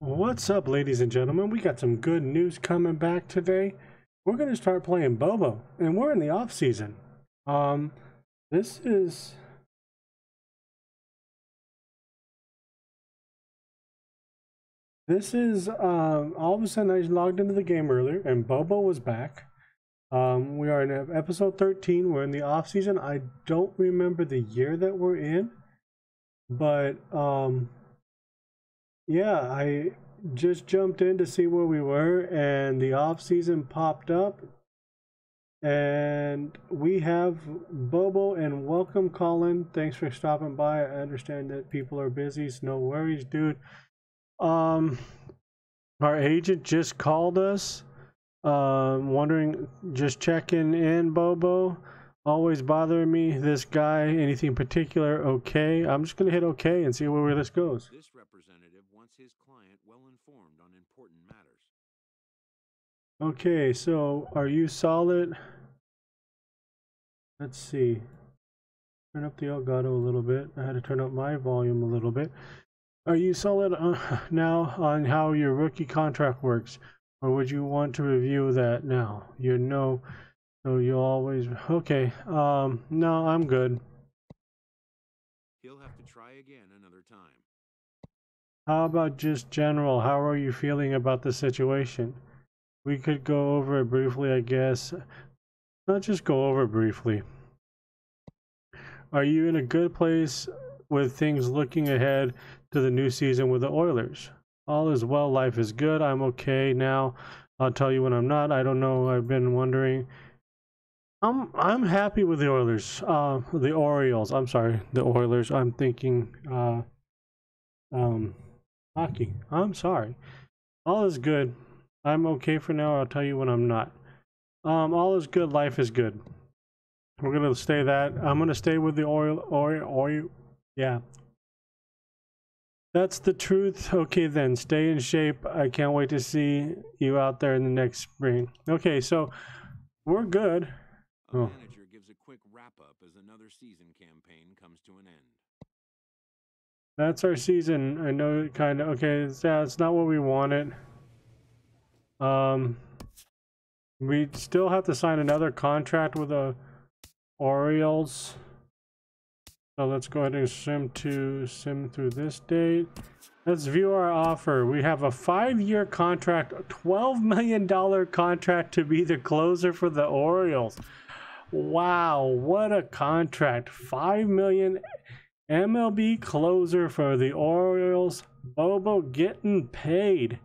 What's up, ladies and gentlemen? We got some good news coming back today. We're going to start playing BoBo, and we're in the off season. This is all of a sudden I logged into the game earlier, and BoBo was back. We are in episode 13. We're in the off season. I don't remember the year that we're in, but yeah, I just jumped in to see where we were, and the off season popped up, and we have BoBo. And welcome, Colin. Thanks for stopping by. I understand that people are busy, so no worries, dude. Our agent just called us, wondering, just checking in, BoBo. Always bothering me, this guy. Anything particular? Okay. I'm just gonna hit okay and see where this goes. This representative wants his client well informed on important matters. Okay, so are you solid? Let's see. Turn up the Elgato a little bit. I had to turn up my volume a little bit. Are you solid now on how your rookie contract works, or would you want to review that now? You know, so you always okay. No, I'm good. He'll have to try again another time. How about just general? How are you feeling about the situation? We could go over it briefly, I guess. Not just go over it briefly. Are you in a good place with things looking ahead to the new season with the Oilers? All is well, life is good. I'm okay now. I'll tell you when I'm not. I don't know. I've been wondering. I'm happy with the Oilers. The Orioles. I'm sorry, the Oilers. I'm thinking hockey. I'm sorry. All is good. I'm okay for now. I'll tell you when I'm not. All is good. Life is good. We're gonna stay that. I'm gonna stay with the Oil. Yeah. That's the truth. Okay then, stay in shape. I can't wait to see you out there in the next spring. Okay, so we're good. A manager gives a quick wrap-up as another season campaign comes to an end. That's our season. I know, kind of. Okay, it's not what we wanted. We still have to sign another contract with the Orioles. So let's go ahead and sim through this date. Let's view our offer. We have a 5-year contract, a $12 million contract to be the closer for the Orioles. Wow, what a contract. $5 million MLB closer for the Orioles. BoBo getting paid.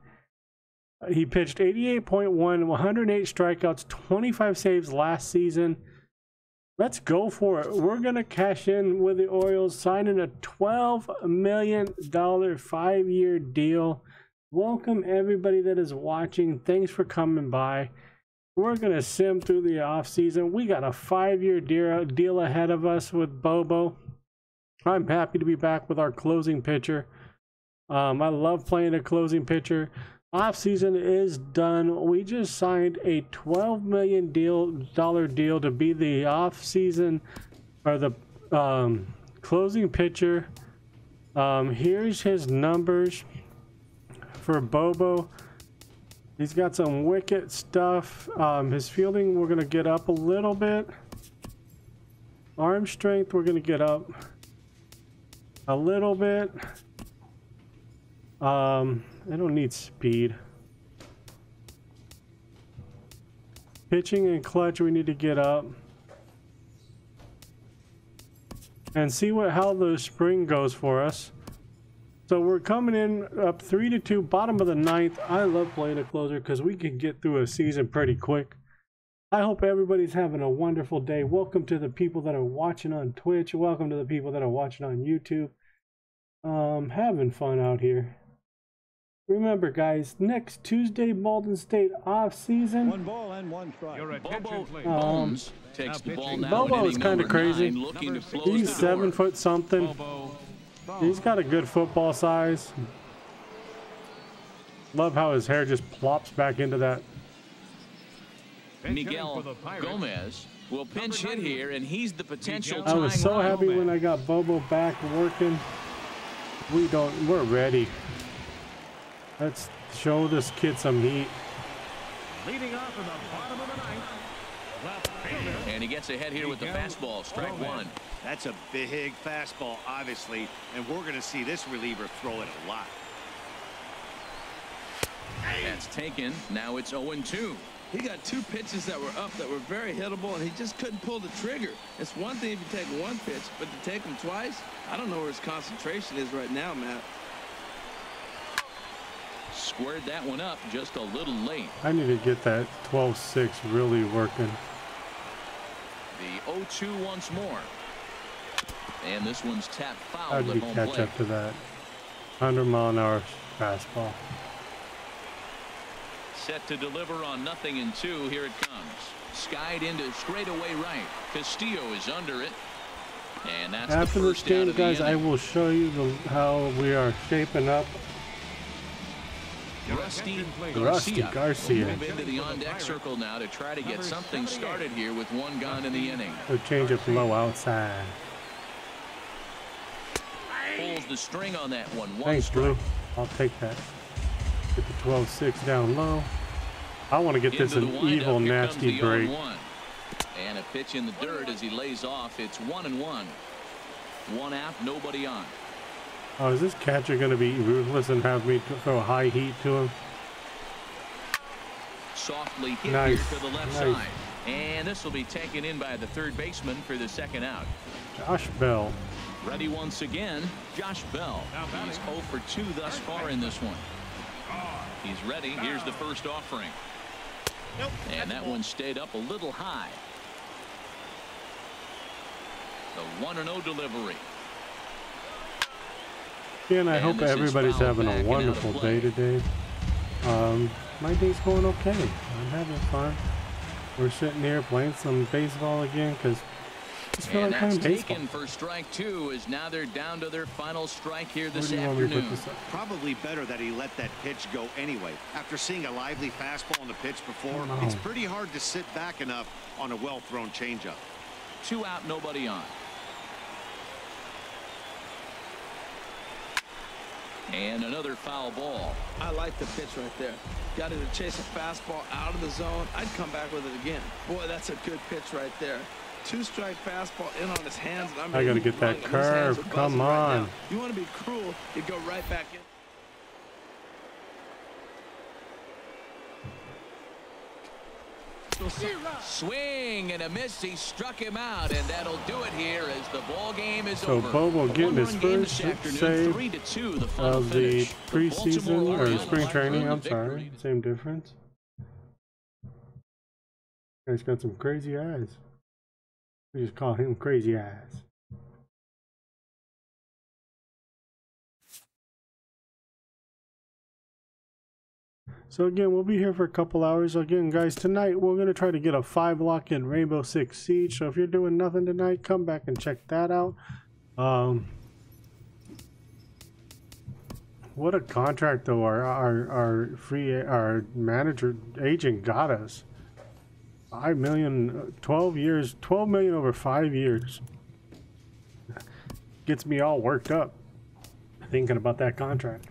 He pitched 88.1, 108 strikeouts, 25 saves last season. Let's go for it. We're going to cash in with the Orioles, signing a $12 million 5-year deal. Welcome everybody that is watching. Thanks for coming by. We're going to sim through the offseason. We got a 5-year deal ahead of us with BoBo. I'm happy to be back with our closing pitcher. I love playing a closing pitcher. Off season is done. We just signed a $12 million deal to be the off season or the closing pitcher. Here's his numbers for BoBo. He's got some wicked stuff. His fielding, we're gonna get up a little bit. Arm strength, we're gonna get up a little bit. I don't need speed. Pitching and clutch, we need to get up and see how the spring goes for us. So we're coming in up 3-2, bottom of the 9th. I love playing a closer because we can get through a season pretty quick. I hope everybody's having a wonderful day. Welcome to the people that are watching on Twitch. Welcome to the people that are watching on YouTube. Having fun out here. Remember, guys, next Tuesday, Baldwin State off season. 1 ball and 1 strike. BoBo Bones takes the ball now. BoBo is kind of crazy. He's 7 foot something. He's got a good football size. Love how his hair just plops back into that. Miguel Gomez will pinch hit here, and he's the potential. I was so happy when I got BoBo back working. We're ready. Let's show this kid some heat. Leading off in the bottom of the ninth. Left fielder. And he gets ahead here with the fastball, strike one. That's a big fastball, obviously, and we're going to see this reliever throw it a lot. That's taken. Now it's 0-2. He got two pitches that were up that were very hittable, and he just couldn't pull the trigger. It's one thing if you take one pitch, but to take them twice, I don't know where his concentration is right now, Matt. Squared that one up just a little late. I need to get that 12-6 really working. The 0-2 once more. And this one's tapped foul How at did he home catch plate. up to that 100-mile-an-hour fastball? Set to deliver on 0-2. Here it comes. Skied into straightaway right. Castillo is under it. And that's After the this first out game, of the guys, I inning. will show you how we are shaping up. Rusty Garcia will move into the on-deck circle now to try to get something started here with one gone in the inning. So change up low outside. Pulls the string on that one. Thanks, Blue. I'll take that. Get the 12-6 down low. I want to get this Into an the windup, evil, here comes nasty the break. 0-1. And a pitch in the dirt as he lays off. It's 1-1. One out, nobody on. Oh, is this catcher going to be ruthless and have me throw high heat to him? Softly hit Nice. here to the left Nice. side. And this will be taken in by the third baseman for the second out. Josh Bell. Ready once again, Josh Bell. He's 0 for 2 thus far in this one. He's ready. Here's the first offering. And that one stayed up a little high. The 1-0 delivery. Again, I And hope this is everybody's fouled having back a and out of wonderful play. day today. My day's going okay. I'm having fun. We're sitting here playing some baseball again because I just feel And like that's playing baseball. taken for strike 2 as now they're down to their final strike here Where this do you want me to put afternoon. this up? Probably better that he let that pitch go anyway. After seeing a lively fastball on the pitch before, Come on. it's pretty hard to sit back enough on a well-thrown changeup. 2 out, nobody on. And another foul ball. I like the pitch right there. Got him to chase a fastball out of the zone. I'd come back with it again. Boy, that's a good pitch right there. 2-strike fastball in on his hands. And I gotta get that his hands curve. are Come buzzing right on. now. You want to be cruel, you go right back in. Swing and a miss. He struck him out, and that'll do it here as the ball game is So over. Bobo A getting his one-run game first this afternoon, save 3-2, the final of the finish. preseason Baltimore or Orioles spring training. earn the I'm sorry, victory. same difference. He's got some crazy eyes. We just call him Crazy Eyes. So again, we'll be here for a couple hours. Again, guys, tonight we're going to try to get a 5 lock in Rainbow Six Siege. So if you're doing nothing tonight, come back and check that out. What a contract though our manager agent got us. 5 million, 12 years, 12 million over 5 years. Gets me all worked up thinking about that contract.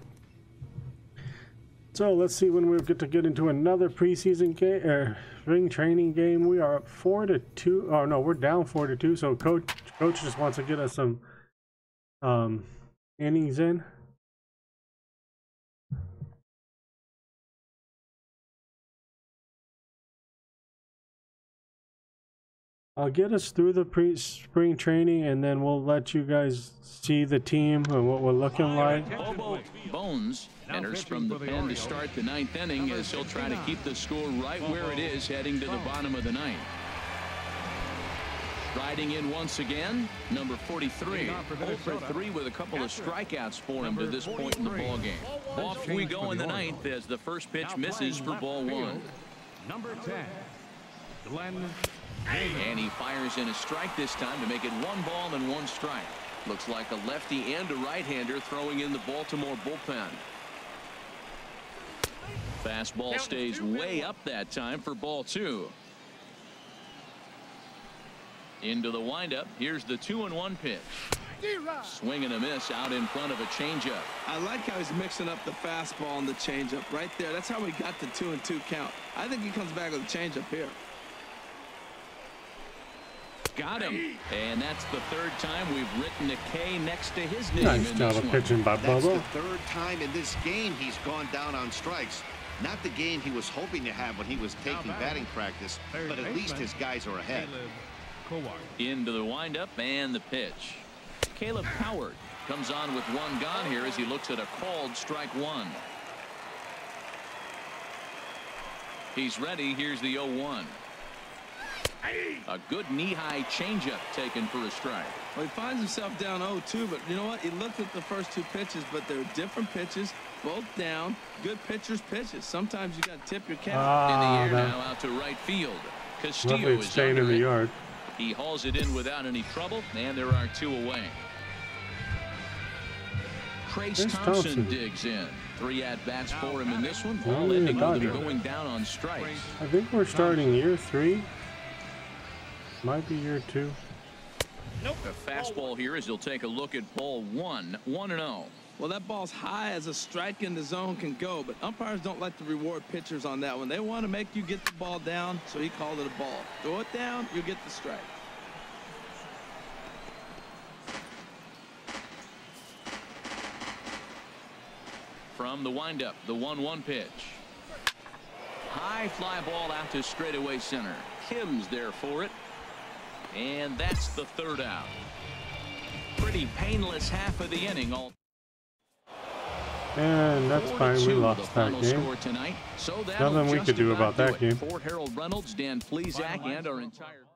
So let's see when we get into another preseason game, spring training game. We are up 4-2. Oh no, we're down 4-2. So coach just wants to get us some innings in. I'll get us through the spring training, and then we'll let you guys see the team and what we're looking like. BoBo Bones enters from the pen to start the 9th inning as he'll try to keep the score right where it is heading to the bottom of the 9th. Riding in once again, number 43. 0 for 3 with a couple of strikeouts for him to this point in the ballgame. Off we go in the 9th as the first pitch misses for ball 1. Number 10, Glenn. And he fires in a strike this time to make it 1 ball and 1 strike. Looks like a lefty and a right-hander throwing in the Baltimore bullpen. Fastball stays way up that time for ball 2. Into the windup. Here's the 2-1 pitch. Swing and a miss out in front of a changeup. I like how he's mixing up the fastball and the changeup right there. That's how we got the 2-2 count. I think he comes back with a changeup here. Got him. And that's the third time we've written a K next to his name. Nice in job this of one. pitching by That's BoBo. the third time in this game he's gone down on strikes. Not the game he was hoping to have when he was taking batting practice, but at least his guys are ahead. Into the windup and the pitch. Caleb Howard comes on with one gone here as he looks at a called strike one. He's ready. Here's the 0-1. A good knee-high changeup taken for a strike. Well, he finds himself down 0-2, but you know what? He looked at the first two pitches, but they're different pitches, both down. Good pitchers' pitches. Sometimes you got to tip your cap. In the air now out to right field. Castillo Luckily is it's staying under in the it. yard. He hauls it in without any trouble, and there are two away. Trace Thompson digs in. 3 at-bats for him in this one, all ending with him going down on strikes. I think we're starting year 3. Might be year 2. The fastball here as he'll take a look at ball 1, 1-0. Well, that ball's high as a strike in the zone can go, but umpires don't like to reward pitchers on that one. They want to make you get the ball down, so he called it a ball. Throw it down, you get the strike. From the windup, the 1-1 pitch. High fly ball out to straightaway center. Kim's there for it. And that's the third out. Pretty painless half of the inning. And that's fine. We lost that game. Tonight. So Nothing we could do about that game. For Harold Reynolds, Dan Plesac, and our entire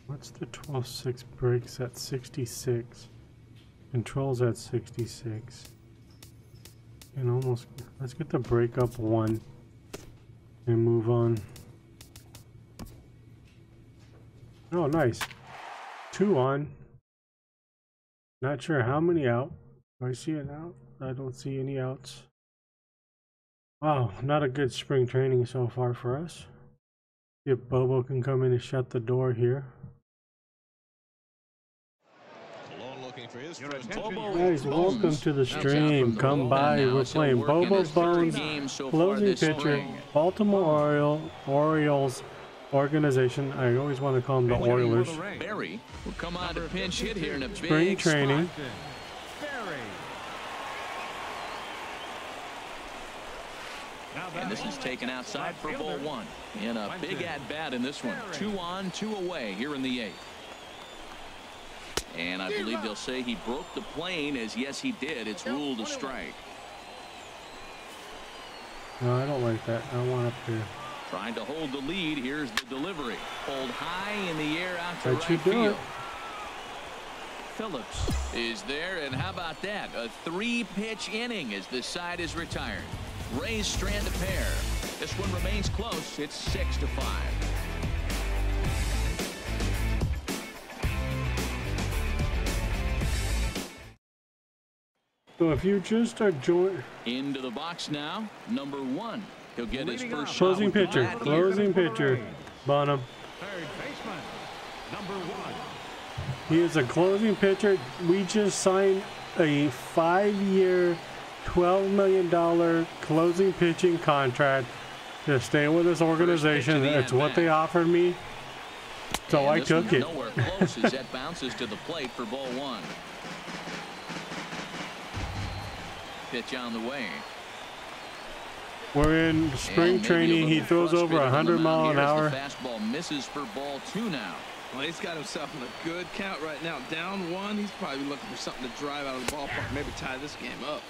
What's the 12-6 breaks at 66? Controls at 66. And almost, let's get the break up 1 and move on. Oh, nice. 2 on. Not sure how many out. Do I see an out? I don't see any outs. Wow, not a good spring training so far for us. If BoBo can come in and shut the door here. Guys, welcome to the stream. Come by. We're playing BoBo Bones, closing pitcher, Baltimore Orioles organization. I always want to call them the Oilers. Barry will come on to pinch hit here in a Spring big training. And this is taken outside for ball 1. In a big at-bat in this one. 2 on, 2 away here in the 8th. And I believe they'll say he broke the plane, as yes he did. It's ruled a strike. No, I don't like that. I want up here. Trying to hold the lead. Here's the delivery. Pulled high in the air out to That you right do field. it. Phillips is there, and how about that? A 3-pitch inning as this side is retired. Rays strand a pair. This one remains close. It's 6-5. So if you just are joining. Into the box now, number 1. He'll get his first shot Closing with the pitcher. bat here. Closing pitcher. Bonham. Third baseman, number 1. He is a closing pitcher. We just signed a 5-year, $12 million closing pitching contract to stay with this organization. That's what they offered me. So And I this took one's it. nowhere close as that bounces to the plate for ball 1. Pitch on the way. We're in spring training. He throws over 100 miles an hour. The fastball misses for ball 2 now. Well, he's got himself in a good count right now. Down 1, he's probably looking for something to drive out of the ballpark, maybe tie this game up.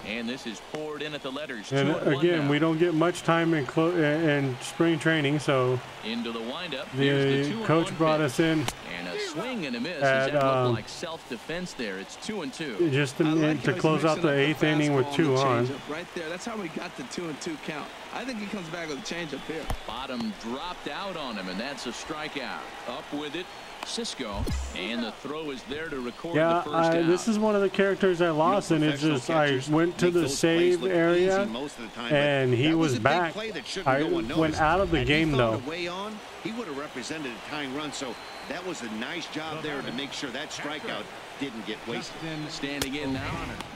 And this is poured in at the letters. And 2-1 again, now. we don't get much time in spring training, so Into the windup. the coach brought us in. And a Swing and a miss. That looked like self-defense there. It's 2-2. Just to close out the 8th inning with 2 on. Right there. That's how we got the 2-2 count. I think he comes back with a changeup here. Bottom dropped out on him, and that's a strikeout. Up with it, Cisco, and the throw is there to record the first out. This is one of the characters I lost, and it's just I went to the save area, and he was back. I went out of the game though. He would have represented a tying run, so that was a nice job there to make sure that strikeout didn't get wasted. Standing in now,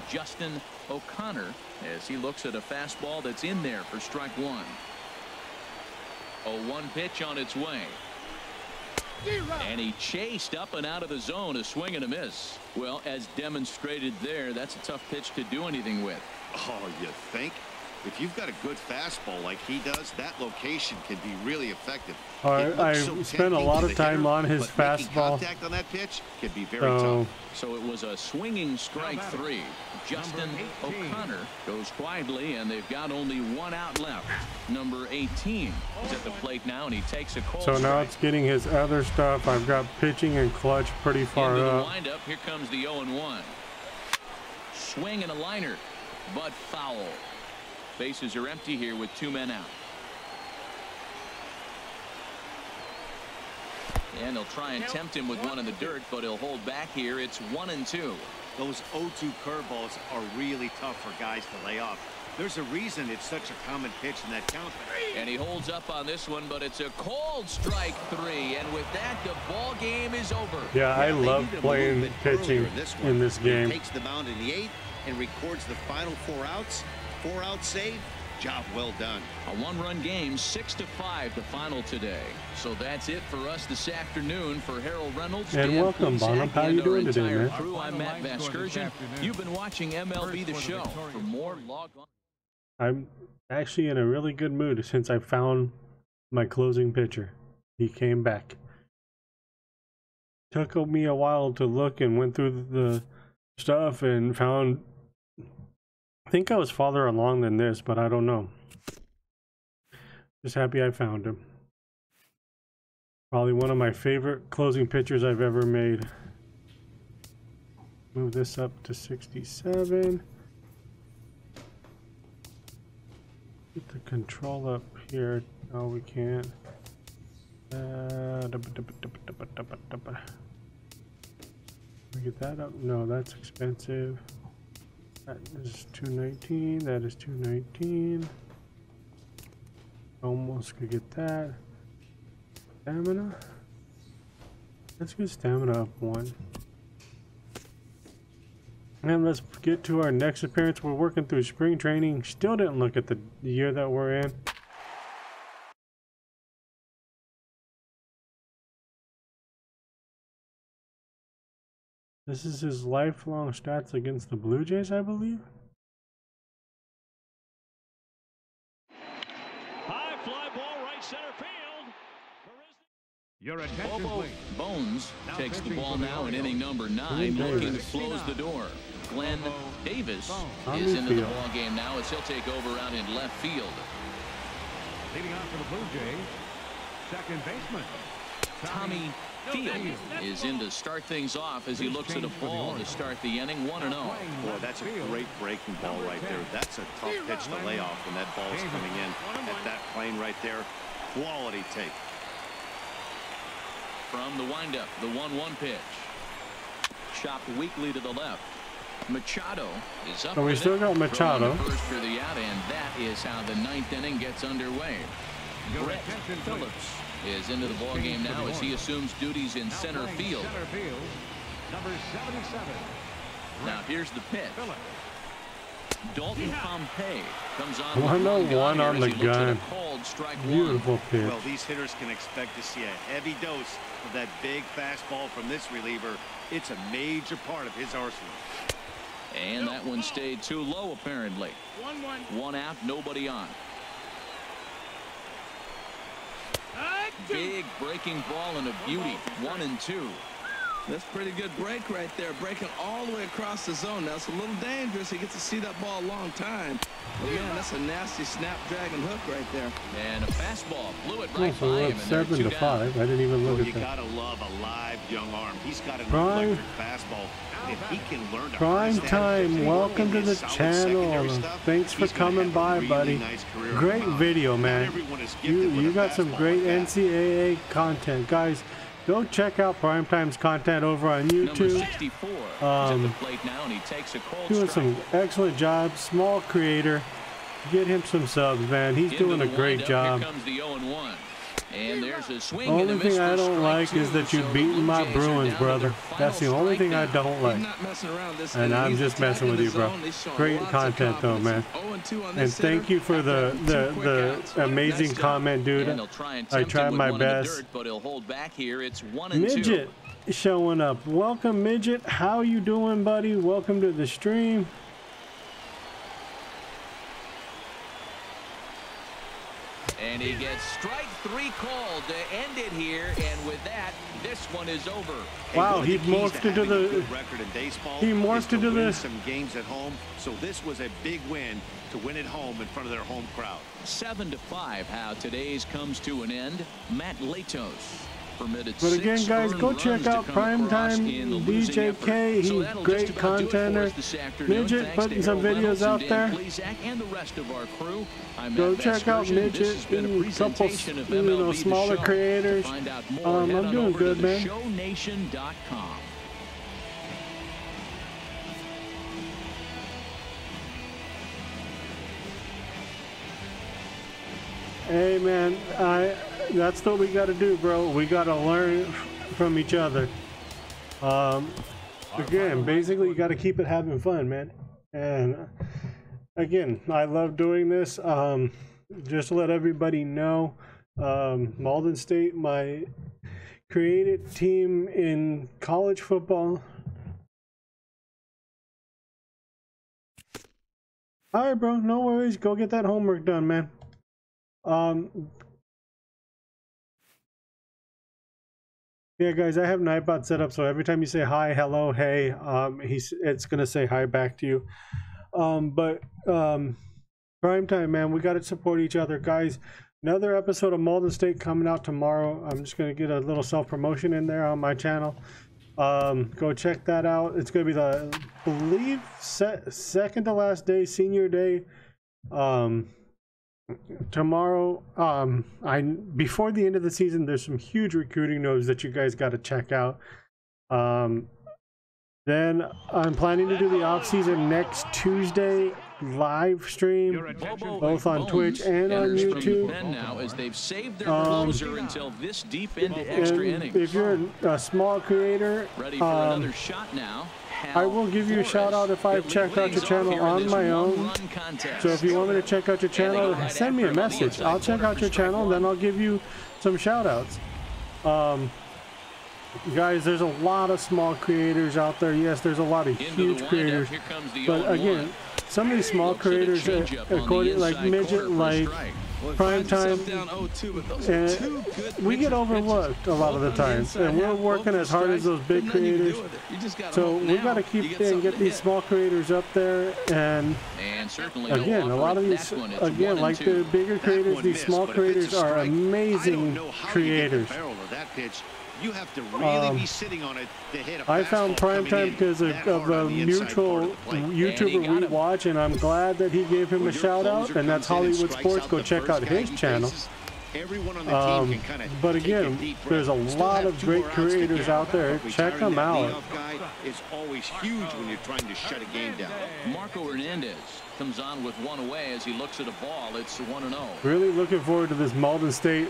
Justin O'Connor, as he looks at a fastball that's in there for strike 1. 0-1 pitch on its way. And he chased up and out of the zone, a swing and a miss. Well, as demonstrated there, that's a tough pitch to do anything with. Oh, you think? If you've got a good fastball like he does, that location can be really effective. I spent a lot of time on his fastball. Contact on that pitch can be very tough. So it was a swinging strike 3. Justin O'Connor goes quietly, and they've got only 1 out left. Number 18 is at the plate now, and he takes a cold strike. So now it's getting his other stuff. I've got pitching and clutch pretty far Into up. the windup, here comes the 0-1. Swing and a liner, but foul. Bases are empty here with 2 men out. And they'll try and tempt him with one in the dirt, but he'll hold back here. It's 1-2. Those 0-2 curveballs are really tough for guys to lay off. There's a reason it's such a common pitch in that count. And he holds up on this one, but it's a cold strike 3. And with that, the ball game is over. Yeah, I love playing pitching in this game. He takes the mound in the 8th and records the final 4 outs. 4-out save. Job well done. A 1-run game, 6-5 the final today. So that's it for us this afternoon. For Harold Reynolds and welcome, Bonham. How you doing today, man? Crew, I'm Matt Vasgersian. You've been watching MLB The Show. For more, log on. I'm actually in a really good mood since I found my closing pitcher. He came back. Took me a while to look and went through the stuff and found. I think I was farther along than this, but I don't know. Just happy I found him. Probably one of my favorite closing pitchers I've ever made. Move this up to 67. Get the control up here. No, we can't. We get that up? No, that's expensive. That is 219. That is 219. Almost could get that. Stamina. Let's get stamina up 1. And let's get to our next appearance. We're working through spring training. Still didn't look at the year that we're in. This is his lifelong stats against the Blue Jays, I believe. High fly ball, right center field. Your attention, BoBo Bones takes the ball now in inning number 9, looking to close the door. Glenn Davis is into the ball game now as he'll take over out in left field. Leading off for the Blue Jays, second baseman Tommy Field is in to start things off as he looks at a ball to start the inning. 1-0. Boy, that's a great breaking ball right there. That's a tough pitch to lay off when that ball's coming in at that plane right there. Quality take. From the windup, the 1-1 pitch. Chopped weakly to the left. Machado is up. So we still got Machado. First for the out, and that is how the 9th inning gets underway. Brett Phillips is into the ball game now as he assumes duties in center field. Number 77. Now here's the pitch. Dalton Pompey comes on. 101 on the gun. Beautiful pitch. Well, these hitters can expect to see a heavy dose of that big fastball from this reliever. It's a major part of his arsenal. And that one stayed too low, apparently. 1 out, nobody on. Big breaking ball and a beauty. 1-2. That's pretty good break right there, breaking all the way across the zone. Now, it's a little dangerous. He gets to see that ball a long time. But, man, that's a nasty snapdragon hook right there. And a fastball blew it right So by we're him. up And there are 7-5. I didn't even look at You that. gotta love a live young arm. He's got an Prime- electric fastball. If he can learn to Prime harness that, time, and welcome to his the solid channel. secondary stuff, Thanks for he's gonna coming have a by, really buddy. nice career in Great the mound. video, Not man. everyone is gifted with You a got some fastball great like that. NCAA content, guys. Go check out Primetime's content over on Number YouTube. 64 is at the plate now, and he takes a cold Doing strike. some excellent job. Small creator. Get him some subs, man. He's Into doing a the great windup. job. Here comes the 0-1. And there's a swing and a Only miss thing I for don't strike like is two, that you've so the beaten Blue my Jays are Bruins, down to brother. their final That's the only thing I strikeout. don't like. He's not messing around this And inning. I'm He's just messing with attacking you, the bro. zone. He's showing Great lots of content, though, man. confidence. 0-2 on And this thank hitter you for after having two quick outs. the amazing Nice job. comment, dude. And he'll try and I tempt him tried with my one in the best. dirt, but he'll hold back here. It's 1-2. Midget showing up. Welcome, Midget. How you doing, buddy? Welcome to the stream. And he gets strike three called to end it here. And with that, this one is over. Wow, One of he the keys to morphed into having a the. good record in baseball He is morphed to into win the. some games at home. So this was a big win to win at home in front of their home crowd. 7-5. How today's comes to an end. Matt Latos permitted. But again, 6 guys, earned go runs check to out come across Primetime in the losing DJK. effort. He's So that'll great just about do it for contender. us this afternoon. Midget Thanks putting to some Harold videos Reynolds out and there. Dan Plesac and the rest of our crew. I'm Go Matt check out Vasgersian. This Midget has been a and a couple, presentation of you know, MLB The smaller Show. creators. To find out more, head I'm on doing over good, to man. theShowNation.com. Hey, man, that's what we got to do, bro. We got to learn from each other. Again, basically, you got to keep it having fun, man. And again, I love doing this. Just to let everybody know, Malden State, my created team in college football. All right, bro, no worries. Go get that homework done, man. Yeah, guys, I have an iPod set up, so every time you say hi, hello, hey, it's gonna say hi back to you. Prime time, man, we gotta support each other, guys. Another episode of Malden State coming out tomorrow. I'm just gonna get a little self-promotion in there on my channel. Go check that out. It's gonna be the, I believe, second to last day, senior day. Tomorrow, before the end of the season, there's some huge recruiting news that you guys got to check out. Then I'm planning to do the off season next Tuesday live stream, both on Twitch and on YouTube. Now, as they've saved their closer until this deep into extra innings. If you're a small creator, Ready for another shot now. I will give you a shout out if I've checked out your channel on my own. So if you want me to check out your channel, send me a message. I'll check out your channel, and then I'll give you some shout outs. Guys, there's a lot of small creators out there. Yes, there's a lot of huge creators. But again, some of these small creators, according like Midget, like Prime Time, and we get overlooked a lot of the times, and we're working as hard as those big creators. So we got to keep and get these small creators up there. And again, a lot of these, again, like the bigger creators, these small creators are amazing creators. You have to really be sitting on it to hit a I found Primetime because of a mutual YouTuber we watch, and I'm glad that he gave him a shout out, and that's Hollywood Sports. Go check out his channel. But again, there's a lot of great creators out there. Check them out. It's always huge when you're trying to shut a game down. Marco Hernandez comes on with one away as he looks at a ball. It's 1-0. Really looking forward to this Malden State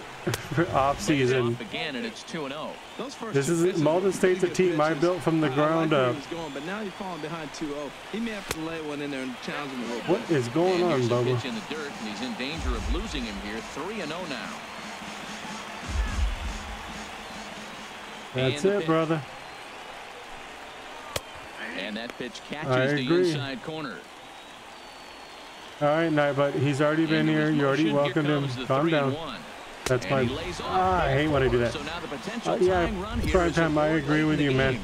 off season. Again, and it's 2-0. This is Malden State's a team I built from the ground up. But now he's falling behind 2-0. He may have to lay one in there and challenge him a little bit. What is going on, Bubba? Pitch in the dirt, and he's in danger of losing him here. 3-0 now. That's it, brother. And that pitch catches the inside corner. All right, Nightbot, he's already been here. You already welcomed him. Calm down. That's fine. I hate when I do that. So now the potential yeah, tying run here prime is time. I aboard agree late with in you, the man. game.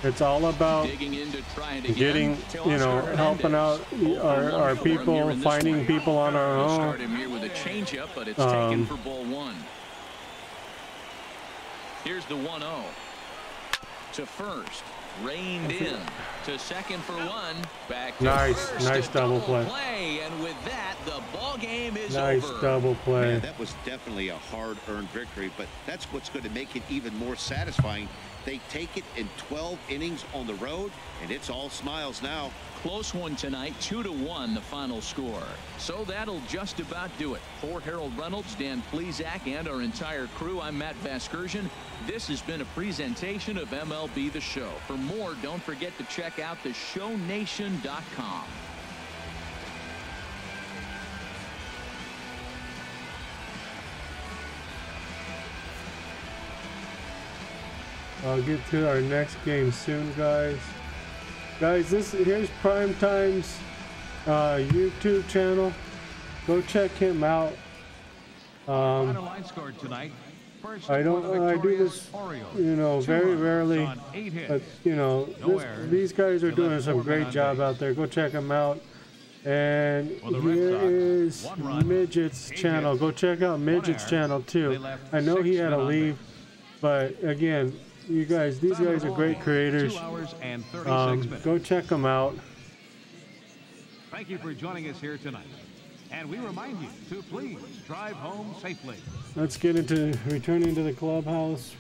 It's all about Digging into trying again. getting, you know, helping out our people, finding people on our We'll own. start him here with a changeup, but it's taken for ball one. Here's the 1-0 to first, reined in to second for one. Back to first, nice double play. And with that, the ball game is nice over. Double play. Man, that was definitely a hard-earned victory, but that's what's going to make it even more satisfying. They take it in 12 innings on the road, and it's all smiles now. Close one tonight, 2-1 the final score. So that'll just about do it. For Harold Reynolds, Dan Plesac, and our entire crew, I'm Matt Vasgersian. This has been a presentation of MLB The Show. For more, don't forget to check out theshownation.com. I'll get to our next game soon, guys. Guys, here's Primetime's YouTube channel. Go check him out. I do this, you know, very rarely, but you know, these guys are doing some great job out there. Go check them out. And here is Midget's channel. Go check out Midget's channel too. I know he had to leave, but again, you guys, these guys are great creators. Go check them out. Thank you for joining us here tonight. And we remind you to please drive home safely. Let's get into returning to the clubhouse.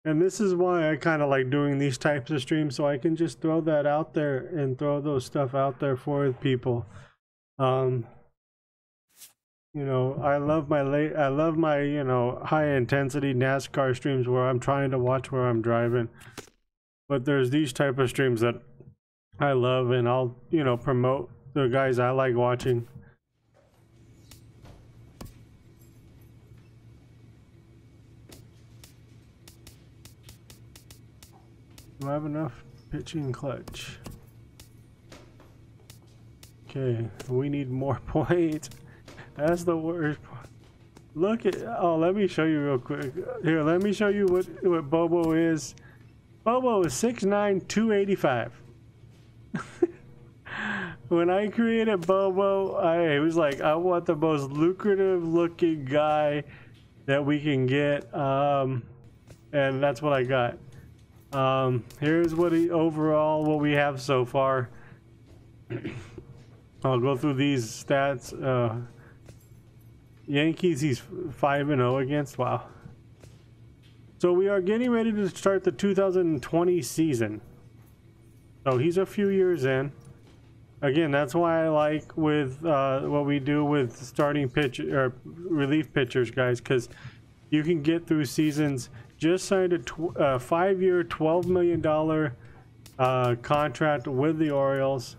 And this is why I kind of like doing these types of streams, so I can just throw that out there and throw those stuff out there for people. You know, I love my you know, high intensity NASCAR streams where I'm trying to watch where I'm driving. But there's these type of streams that I love, and I'll, you know, promote the guys I like watching. Do I have enough pitching clutch? Okay, we need more points. That's the worst part. Look at, oh, let me show you real quick. Here, let me show you what Bobo is. Bobo is 6'9", 285. When I created Bobo, I was like, I want the most lucrative looking guy that we can get, and that's what I got. Here's what overall what we have so far. I'll go through these stats. Yankees, he's 5-0 against. Wow. So we are getting ready to start the 2020 season. So he's a few years in. Again, that's why I like with what we do with starting pitch or relief pitchers, guys, because you can get through seasons. Just signed a 5-year, $12 million contract with the Orioles.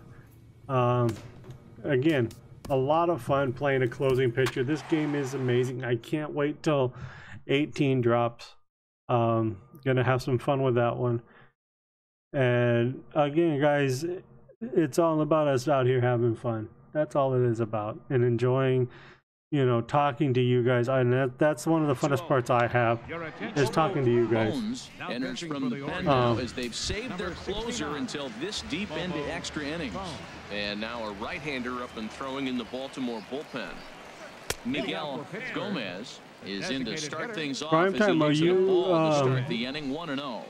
Again, a lot of fun playing a closing pitcher. This game is amazing. I can't wait till 18 drops. Gonna have some fun with that one. And again, guys, it's all about us out here having fun. That's all it is about, and enjoying, you know, talking to you guys. And that's one of the funnest parts I have, is talking to you guys. Bones enters from the pen now as they've saved their closer until this deep into extra innings. And now a right-hander up and throwing in the Baltimore bullpen. Miguel Gomez is in to start things off. Prime time, are you start the inning 1-0.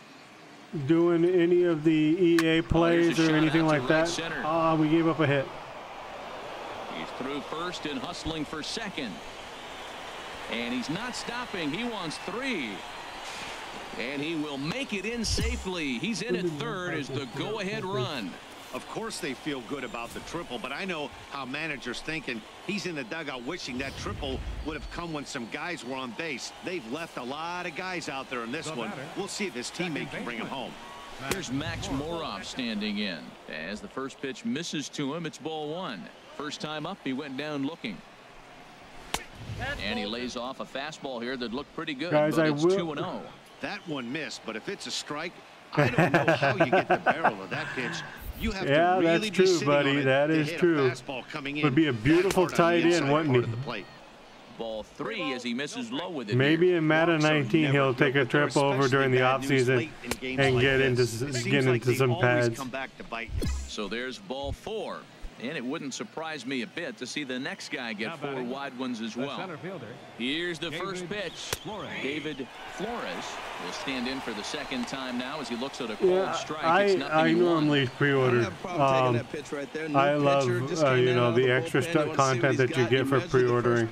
Doing any of the EA plays or anything like that? Ah, we gave up a hit. He's through first and hustling for second. And he's not stopping. He wants 3. And he will make it in safely. He's in at third as the go-ahead run. Of course they feel good about the triple, but I know how managers think, and he's in the dugout wishing that triple would have come when some guys were on base. They've left a lot of guys out there in this one. We'll see if his teammate can bring him home. Here's Max Moroff standing in. As the first pitch misses to him, it's ball 1. First time up, he went down looking. And he lays off a fastball here that looked pretty good, guys, but it's 2-0. That one missed, but if it's a strike, I don't know how you get the barrel of that pitch You have Yeah, to really that's be true, sitting buddy. on it That to is hit a true. fastball coming in Would be a that beautiful hard on the tight end, inside wouldn't part he? of the plate. Ball 3 as he misses low with it. Maybe here. in Madden Walks are 19 never he'll good, take a but they're trip over during the especially bad news offseason late in games and like get into this. It seems get like into they some always pads. come back to bite you. So there's ball 4. And it wouldn't surprise me a bit to see the next guy get 4 wide ones as well. Here's the first pitch. David Flores will stand in for the second time now as he looks at a cold strike. I normally pre-order. I love the extra content that you get for pre-ordering.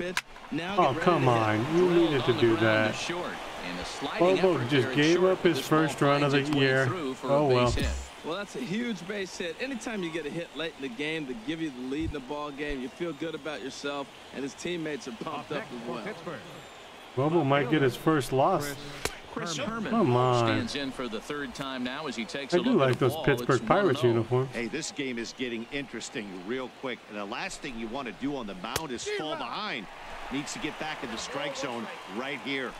Oh, come on. You needed to do that. Bobo just gave up his first run of the year. Oh, well. Well, that's a huge base hit. Anytime you get a hit late in the game to give you the lead in the ball game, you feel good about yourself, and his teammates are pumped up as well. Bobo might get his first loss. Chris Herman Come on. stands in for the third time now as he takes I a do look like at the those ball. Pittsburgh It's Pirates 1-0. uniforms. Hey, this game is getting interesting real quick. And the last thing you want to do on the mound is fall behind. Needs to get back in the strike zone right here.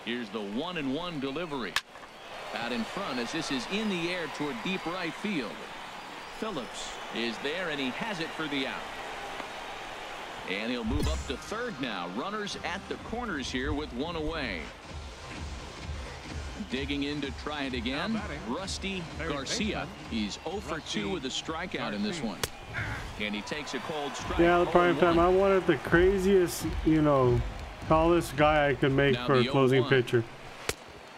Here's the 1-1 delivery. Out in front as this is in the air toward deep right field. Phillips is there and he has it for the out. And he'll move up to third now. Runners at the corners here with 1 away. Digging in to try it again. Rusty Garcia. He's 0 for 2 with a strikeout in this one. And he takes a cold strike. Yeah, the prime time. I wanted the craziest, tallest guy I could make Now for a the closing 0-1. pitcher.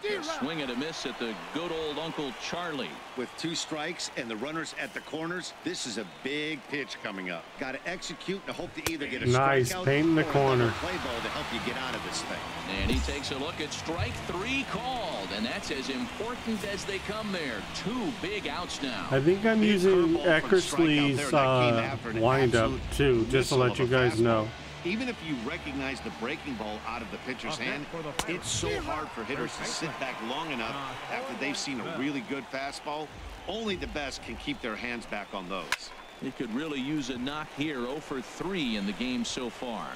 A swing and a miss at the good old Uncle Charlie. With 2 strikes and the runners at the corners, this is a big pitch coming up. Got to execute and hope to either get a Nice, strikeout paint in the or corner. another play ball to help you get out of this thing. And he takes a look at strike 3 called, and that's as important as they come there. 2 big outs now. I think I'm Big using curveball from strikeout Eckersley's there that came after an wind-up absolute too, just to missile let of you a guys fastball. know. Even if you recognize the breaking ball out of the pitcher's hand, it's so hard for hitters to sit back long enough after they've seen a really good fastball. Only the best can keep their hands back on those. He could really use a knock here. 0 for 3 in the game so far.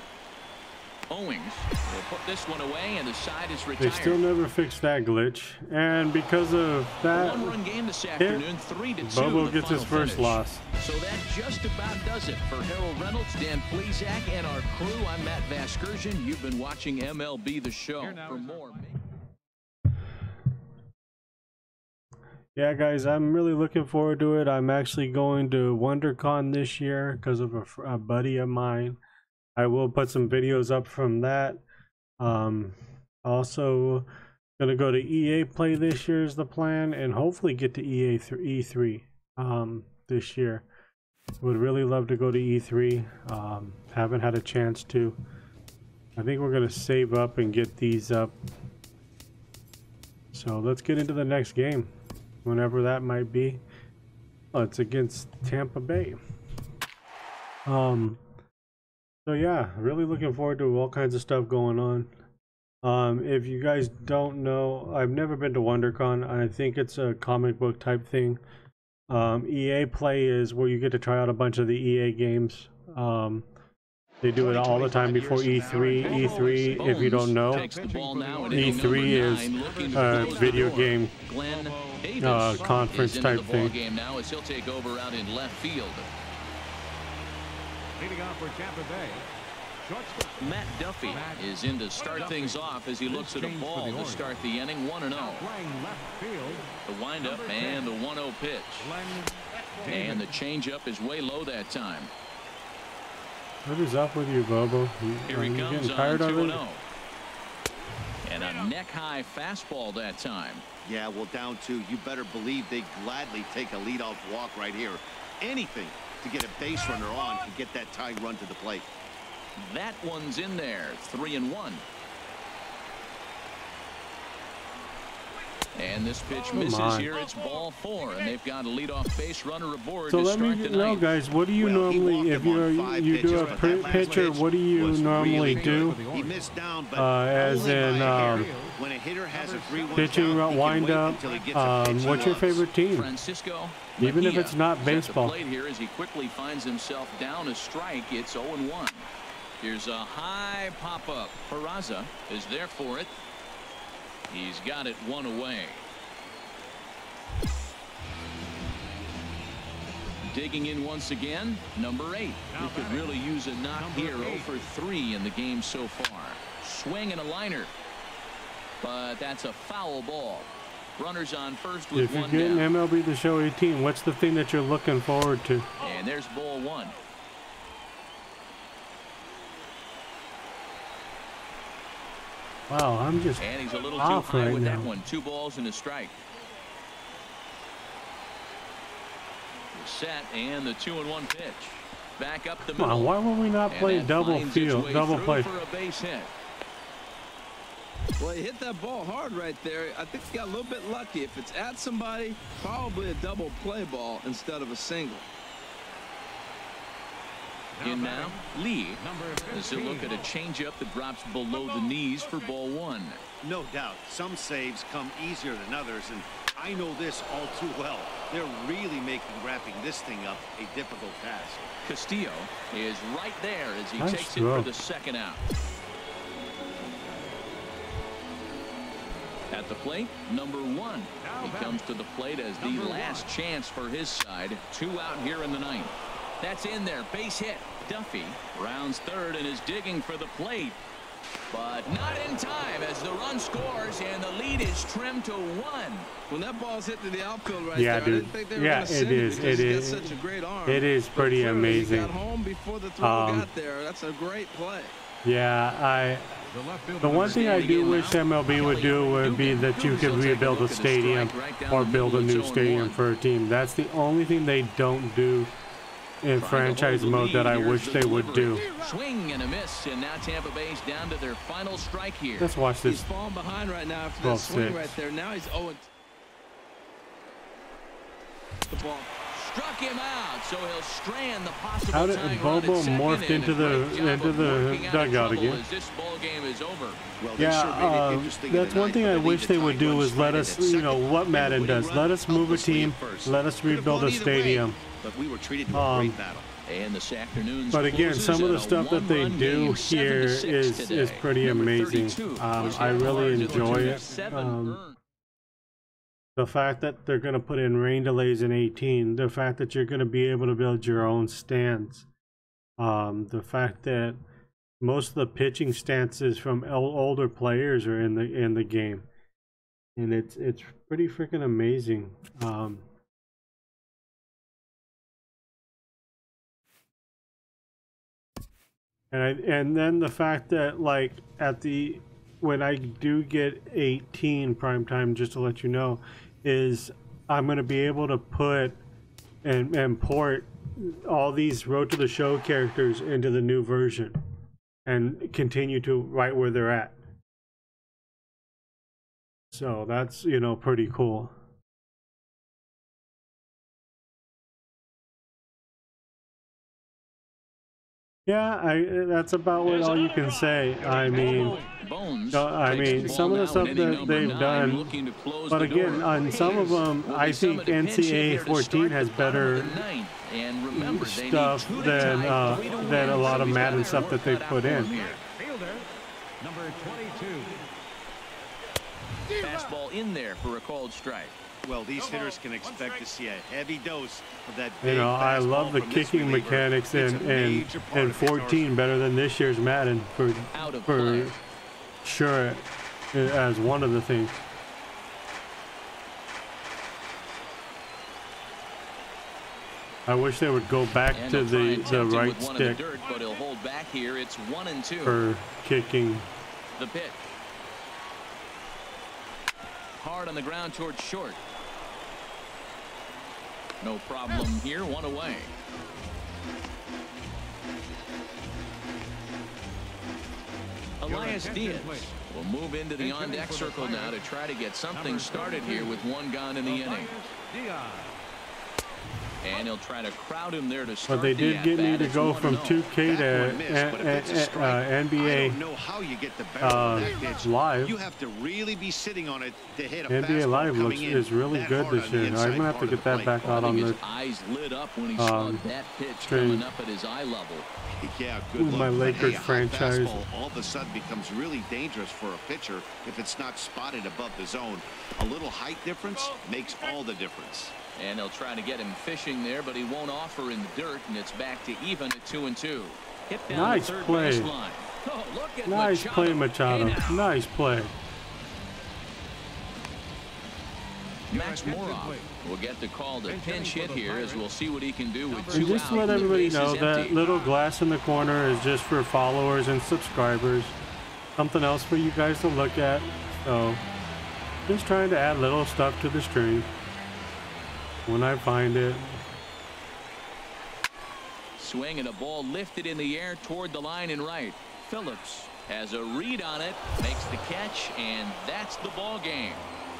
Owings will put this one away, and the side is retired. They still never fixed that glitch, and because of that, 1-run game this afternoon, 3-2. Bobo the gets his final first finish. loss. So that just about does it for Harold Reynolds, Dan Plesac, and our crew. I'm Matt Vasgersian. You've been watching MLB The Show. For more. Yeah, guys, I'm really looking forward to it. I'm actually going to WonderCon this year because of a buddy of mine. I will put some videos up from that. Also gonna go to EA Play this year is the plan, and hopefully get to E3 this year. Would really love to go to E3. Haven't had a chance to. I think we're gonna save up and get these up. So let's get into the next game, whenever that might be. Oh, it's against Tampa Bay. So yeah, really looking forward to all kinds of stuff going on. If you guys don't know, I've never been to WonderCon. I think it's a comic book type thing. EA Play is where you get to try out a bunch of the EA games. They do it all the time before E3. E3, if you don't know, E3 is video game conference type thing. Game now as he'll take over out in left field. Leading off for Tampa Bay, shortstop Matt Duffy is in to start things off as he looks at a ball to start the inning. 1-0. playing left field. The windup and the 1-0 pitch. And the changeup is way low that time. What is up with you, Bobo? Here he you comes getting on tired of it? 2-0. And a neck-high fastball that time. Yeah, well, down 2, you better believe they gladly take a leadoff walk right here. Anything to get a base runner on to get that tying run to the plate. That one's in there. 3-1. And this pitch misses here. It's ball 4, and they've got a leadoff base runner aboard. So to let me start know, tonight. guys, what do you normally, if you do a pitcher, what do you normally do? He missed down, but As in when a hitter has a 3-1 pitching count, he can wind wait up. until he gets a pitch he What's your loves. favorite team? Francisco Even if Mejia it's not is at the baseball. plate here as he quickly finds himself down a strike. It's 0-1. Here's a high pop-up. Peraza is there for it. He's got it 1 away. Digging in once again, number 8. He could really use a knock here. 0 for 3 in the game so far. Swing and a liner. But that's a foul ball. Runners on first with if you're one getting down. MLB The Show 18, what's the thing that you're looking forward to? And there's ball 1. Wow, I'm just And he's a little too off high right with now. that one. 2 balls and a strike. Set and the 2-1 pitch. Back up the Come middle. on, why would we not And play that double finds its field, way double through play? for a base hit. Well, he hit that ball hard right there. I think he got a little bit lucky. If it's at somebody, probably a double play ball instead of a single. In now, Lee. As he'll look at a changeup that drops below the knees for ball 1. No doubt, some saves come easier than others, and I know this all too well. They're really making wrapping this thing up a difficult task. Castillo is right there as he Nice takes throw. it for the second out. At the plate, number 1. He comes to the plate as the last chance for his side. 2 out here in the 9th. That's in there. Base hit. Duffy rounds third and is digging for the plate. But not in time as the run scores and the lead is trimmed to 1. When that ball's hit to the outfield right Yeah, there, dude. I didn't think they were Yeah, going to send it is. because It he's is. got such a great arm. It is But pretty clearly amazing. He got home before the throw got there. That's a great play. Yeah, the one thing I do wish MLB would do would be that you could rebuild a stadium or build a new stadium for a team. That's the only thing they don't do in franchise mode that I wish they would do. Swing and a miss, and now Tampa Bay's down to their final strike here. Let's watch this. He's falling behind right now after that swing right there. Now he's 0. The ball Struck him out, so he'll strand the possible How did tying run at BoBo second, morphed and into a great the job into of the working out of dugout trouble again? as this ball game is over. Well, they sure made it Yeah, interesting in that's the one ninth, thing but I they wish need they to would tie do one is let straight us, at you know, second. what Madden And the does. winning Let run us move a helplessly team. at first. Let us Could have rebuild gone a either way, stadium. but we were treated to a great battle. And this afternoon's But again, closes some of at the a stuff that they one-run do game, here 7-6 is today. pretty Number amazing. 32, I really enjoy it. The fact that they're going to put in rain delays in 18, the fact that you're going to be able to build your own stands, the fact that most of the pitching stances from older players are in the game, and it's pretty freaking amazing. And then the fact that, like, when I do get 18 primetime, just to let you know, is I'm going to be able to put and port all these Road to the Show characters into the new version and continue to right where they're at. So that's, you know, pretty cool. Yeah, that's about what all you can say. I mean, some of the stuff that they've done, but again, on some of them, I think NCAA 14 has better stuff than a lot of Madden stuff that they put in. Number 22. Fastball in there for a called strike. Well, these hitters can expect to see a heavy dose of that big You know, I love the fastball from this kicking reliever. mechanics It's a in major part of his 14 better than this year's Madden for sure, as one of the things. I wish they would go back to the right stick But he'll hold back here. It's 1-2 for kicking. the pitch. Hard on the ground towards short. No problem here. 1 away. Elias Diaz will move into the on-deck circle now to try to get something started here with 1 gone in the inning. And he'll try to crowd him there to start. But they did get me to go from 2K to NBA Live. You have to really be sitting on it to hit a NBA Live is really good this year. I'm gonna have to get that back out on the eyes lit up when he saw that pitch stream. coming up at his eye level. Yeah, good my look. Lakers Hey, a high franchise. fastball all of a sudden becomes really dangerous for a pitcher if it's not spotted above the zone. A little height difference makes all the difference. And they'll try to get him fishing there, but he won't offer in the dirt, and it's back to even at 2-2. Hit down Nice the third play. baseline. Oh, look at Nice Machado. play, Machado. Hey, Nice play. Max Moroff will get the call to pinch hit here, as we'll see what he can do with And 2 just out. to let The everybody base know, is that empty. little glass in the corner is just for followers and subscribers. Something else for you guys to look at. So, just trying to add little stuff to the stream when I find it. Swing and a ball lifted in the air toward the line and right. Phillips has a read on it, makes the catch, and that's the ball game.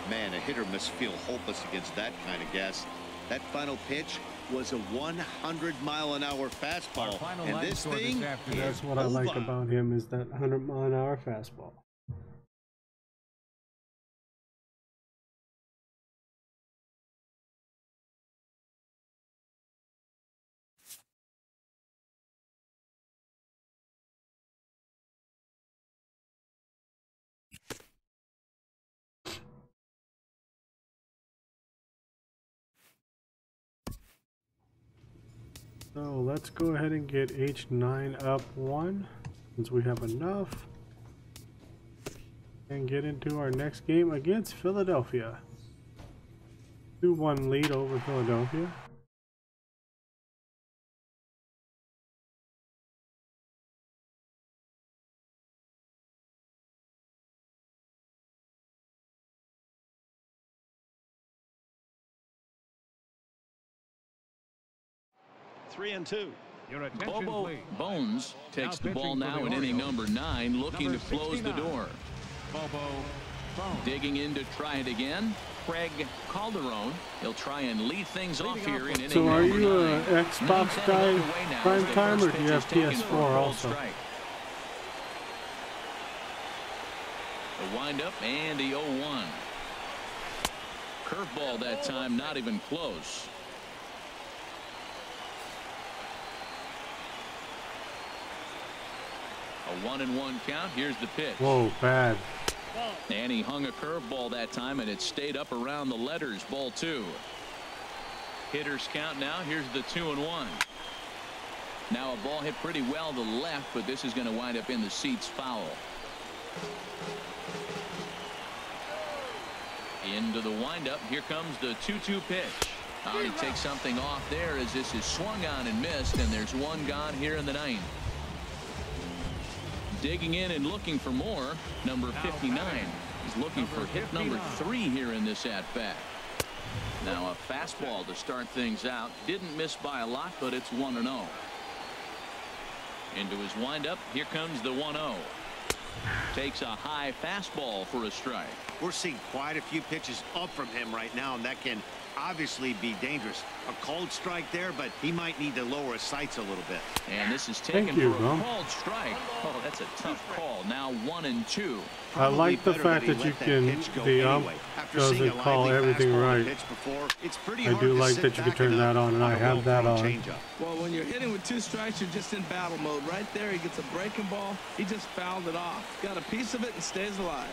Man, a hitter must feel hopeless against that kind of gas. That final pitch was a 100-mile-an-hour fastball, and this thing That's what I like about him, is that 100-mile-an-hour fastball. So let's go ahead and get H9 up 1 since we have enough, and get into our next game against Philadelphia. 2-1 lead over Philadelphia. BoBo Bones takes the ball now in inning number 9, looking to close the door. BoBo Bones. Digging in to try it again, Craig Calderon. He'll try and lead things off here in inning So are number you 9. a Xbox guy prime time, or do you have PS4 also? The windup and the 0-1. Curveball that time, not even close. A 1-1 count. Here's the pitch. Whoa, bad. And he hung a curveball that time, and it stayed up around the letters. Ball 2. Hitters count now. Here's the 2-1. Now a ball hit pretty well to the left, but this is going to wind up in the seats foul. Into the windup. Here comes the 2-2 pitch. Oh, he takes something off there as this is swung on and missed, and there's one gone here in the 9th. Digging in and looking for more, number 59. He's looking for hit number 3 here in this at-bat. Now a fastball to start things out. Didn't miss by a lot, but it's 1-0. Into his windup. Here comes the 1-0. Takes a high fastball for a strike. We're seeing quite a few pitches up from him right now, and that can obviously be dangerous. A called strike there, but he might need to lower his sights a little bit. And this is taken Thank you, for a bro. called strike. Oh, that's a tough call. Now 1-2. I like the fact that you can, the ump doesn't call everything right. I do like that you can turn that on, and I have that on. Well, when you're hitting with 2 strikes, you're just in battle mode. Right there, he gets a breaking ball. He just fouled it off. Got a piece of it and stays alive.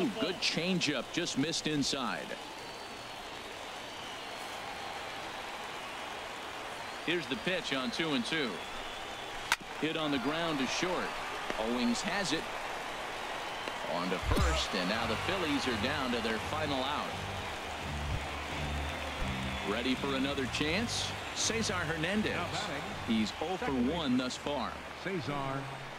Ooh, good changeup, just missed inside. Here's the pitch on 2-2. Hit on the ground to short. Owings has it. On to first, and now the Phillies are down to their final out. Ready for another chance? Cesar Hernandez. He's 0 for 1 thus far. Cesar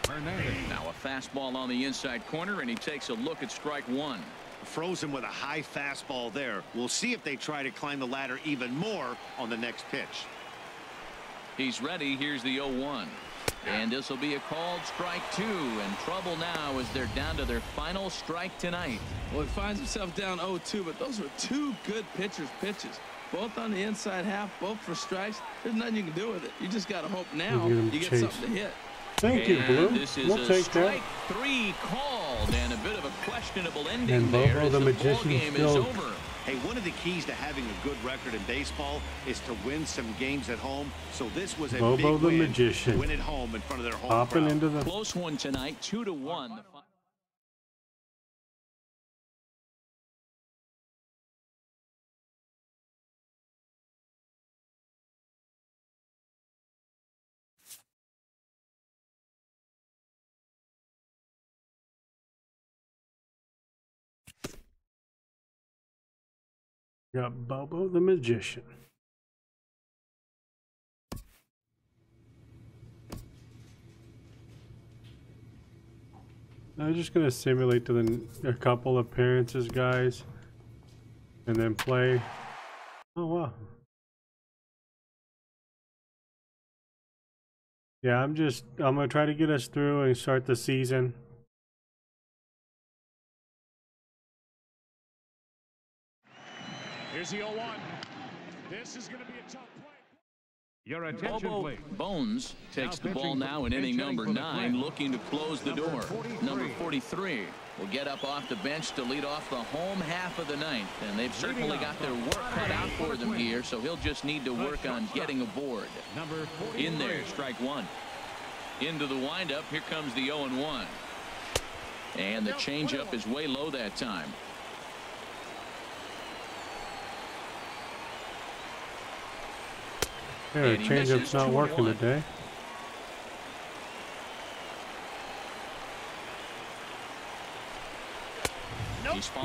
Hernandez. Now a fastball on the inside corner, and he takes a look at strike 1. Frozen with a high fastball there. We'll see if they try to climb the ladder even more on the next pitch. He's ready. Here's the 0-1. And this will be a called strike 2, and trouble now as they're down to their final strike tonight. Well, he finds himself down 0-2, but those were 2 good pitchers' pitches. Both on the inside half, both for strikes. There's nothing you can do with it. You just got to hope now you get something to hit. Thank you, Blue. This is we'll a take strike that. 3 called, and a bit of a questionable ending And there BoBo as the the Magician ball game is still- over. Hey, one of the keys to having a good record in baseball is to win some games at home. So this was a BoBo big the win Magician. to win at home in front of their home Popping crowd. into the Close one tonight, 2-1. Got Bobo the Magician. I'm just gonna simulate to a couple appearances, guys, and then play. Oh wow. Yeah, I'm gonna try to get us through and start the season. Here's the 0-1. This is going to be a tough play. Your attention, BoBo please. Bones takes the ball now in inning number 9, looking to close the door. Number 43 will get up off the bench to lead off the home half of the ninth, and they've certainly got their work cut out for them here, so he'll just need to work on getting aboard. In there, strike one. Into the windup, here comes the 0-1. And the changeup is way low that time. Yeah, the changeup's not working today.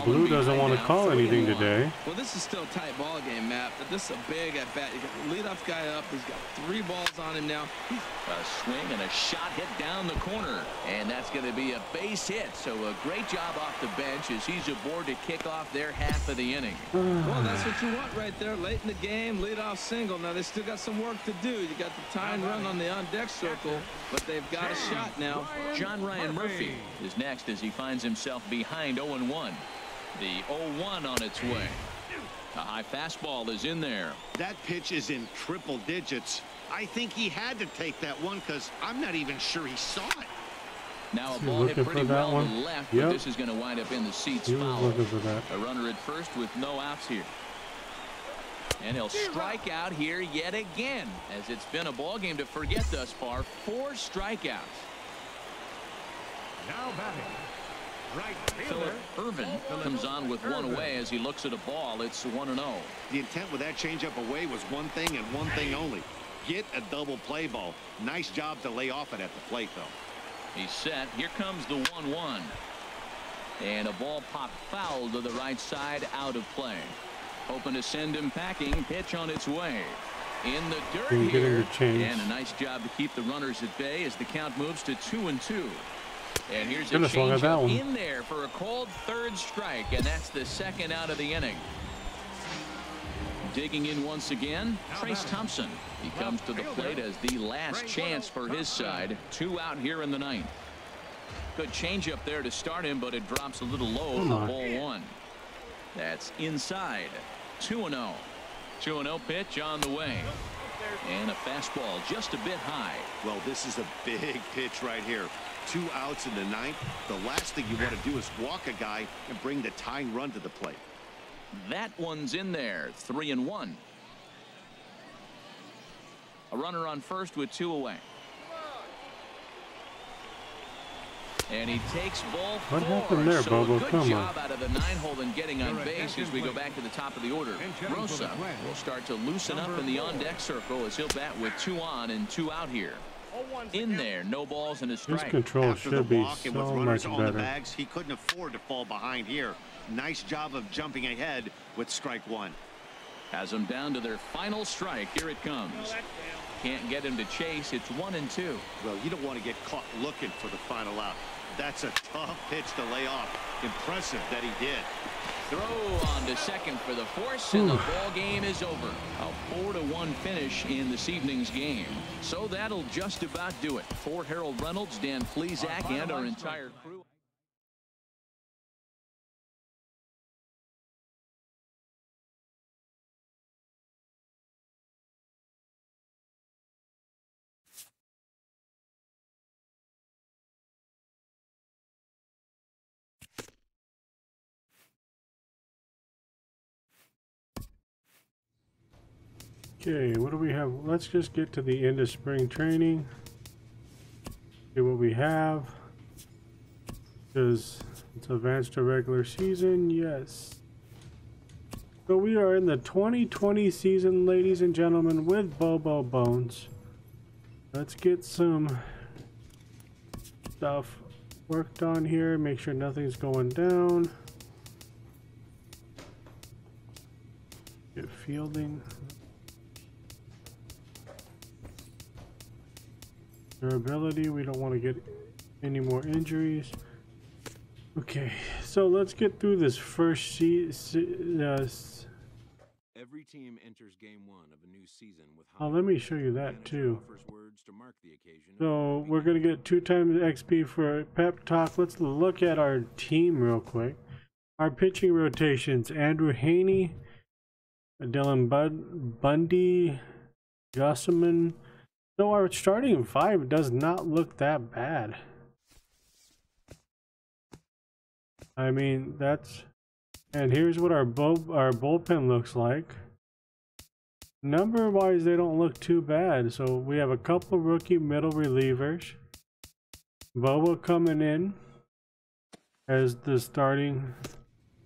Blue doesn't want to call anything today. Well, this is still a tight ball game, Matt, but this is a big at bat. You got the leadoff guy up. He's got 3 balls on him now. A swing and a shot hit down the corner, and that's going to be a base hit. So a great job off the bench as he's aboard to kick off their half of the inning. Well, that's what you want right there. Late in the game, leadoff single. Now they still got some work to do. You got the tying run on the on-deck circle, but they've got a shot now. John Ryan Murphy is next as he finds himself behind 0-1. The 0-1 on its way. A high fastball is in there. That pitch is in triple digits. I think he had to take that one because I'm not even sure he saw it. Now a ball hit pretty well to the left, but this is going to wind up in the seats foul. A runner at first with no outs here. And he'll strike out here yet again, as it's been a ball game to forget thus far. 4 strikeouts. Now batting. Right Philip Irvin comes on with one away as he looks at a ball. It's 1-0. The intent with that changeup away was one thing and one thing only. Get a double play ball. Nice job to lay off it at the plate, though. He's set. Here comes the 1-1. And a ball popped foul to the right side, out of play. Hoping to send him packing. Pitch on its way. In the dirt here. And a nice job to keep the runners at bay as the count moves to 2-2. And here's a changeup in there for a called 3rd strike, and that's the 2nd out of the inning. Digging in once again, Trace Thompson. He comes to the plate as the last chance for his side. 2 out here in the 9th. Good changeup there to start him, but it drops a little low for ball 1. That's inside. 2-0. 2-0 pitch on the way. And a fastball just a bit high. Well, this is a big pitch right here. 2 outs in the 9th. The last thing you want to do is walk a guy and bring the tying run to the plate. That one's in there. 3-1. A runner on first with 2 away. And he takes ball 4. What happened there, Bobo? Good job out of the 9-hole and getting on base as we go back to the top of the order. Rosa will start to loosen up in the on-deck circle as he'll bat with 2 on and 2 out here. In there, no balls and a strike. His control should be so much on the better. bags, he couldn't afford to fall behind here. Nice job of jumping ahead with strike 1. Has them down to their final strike. Here it comes. Can't get him to chase. It's 1-2. Well, you don't want to get caught looking for the final out. That's a tough pitch to lay off. Impressive that he did. Throw on to second for the force, and the ball game is over. A 4-1 finish in this evening's game. So that'll just about do it. For Harold Reynolds, Dan Plesac, and our entire crew. Okay, what do we have? Let's just get to the end of spring training. See what we have. Because it's advanced to regular season, yes. So we are in the 2020 season, ladies and gentlemen, with BoBo Bones. Let's get some stuff worked on here. Make sure nothing's going down. Get fielding. Durability, we don't want to get any more injuries. Okay, so let's get through this first Every team enters game 1 of a new season with let me show you that too. words to mark the occasion. So we're going to get 2 times XP for pep talk. Let's look at our team real quick. Our pitching rotations: Andrew Haney, Dylan Bundy, Gusman. So our starting 5 does not look that bad. I mean, that's, and here's what our bullpen looks like. Number wise, they don't look too bad. So we have a couple rookie middle relievers. BoBo coming in as the starting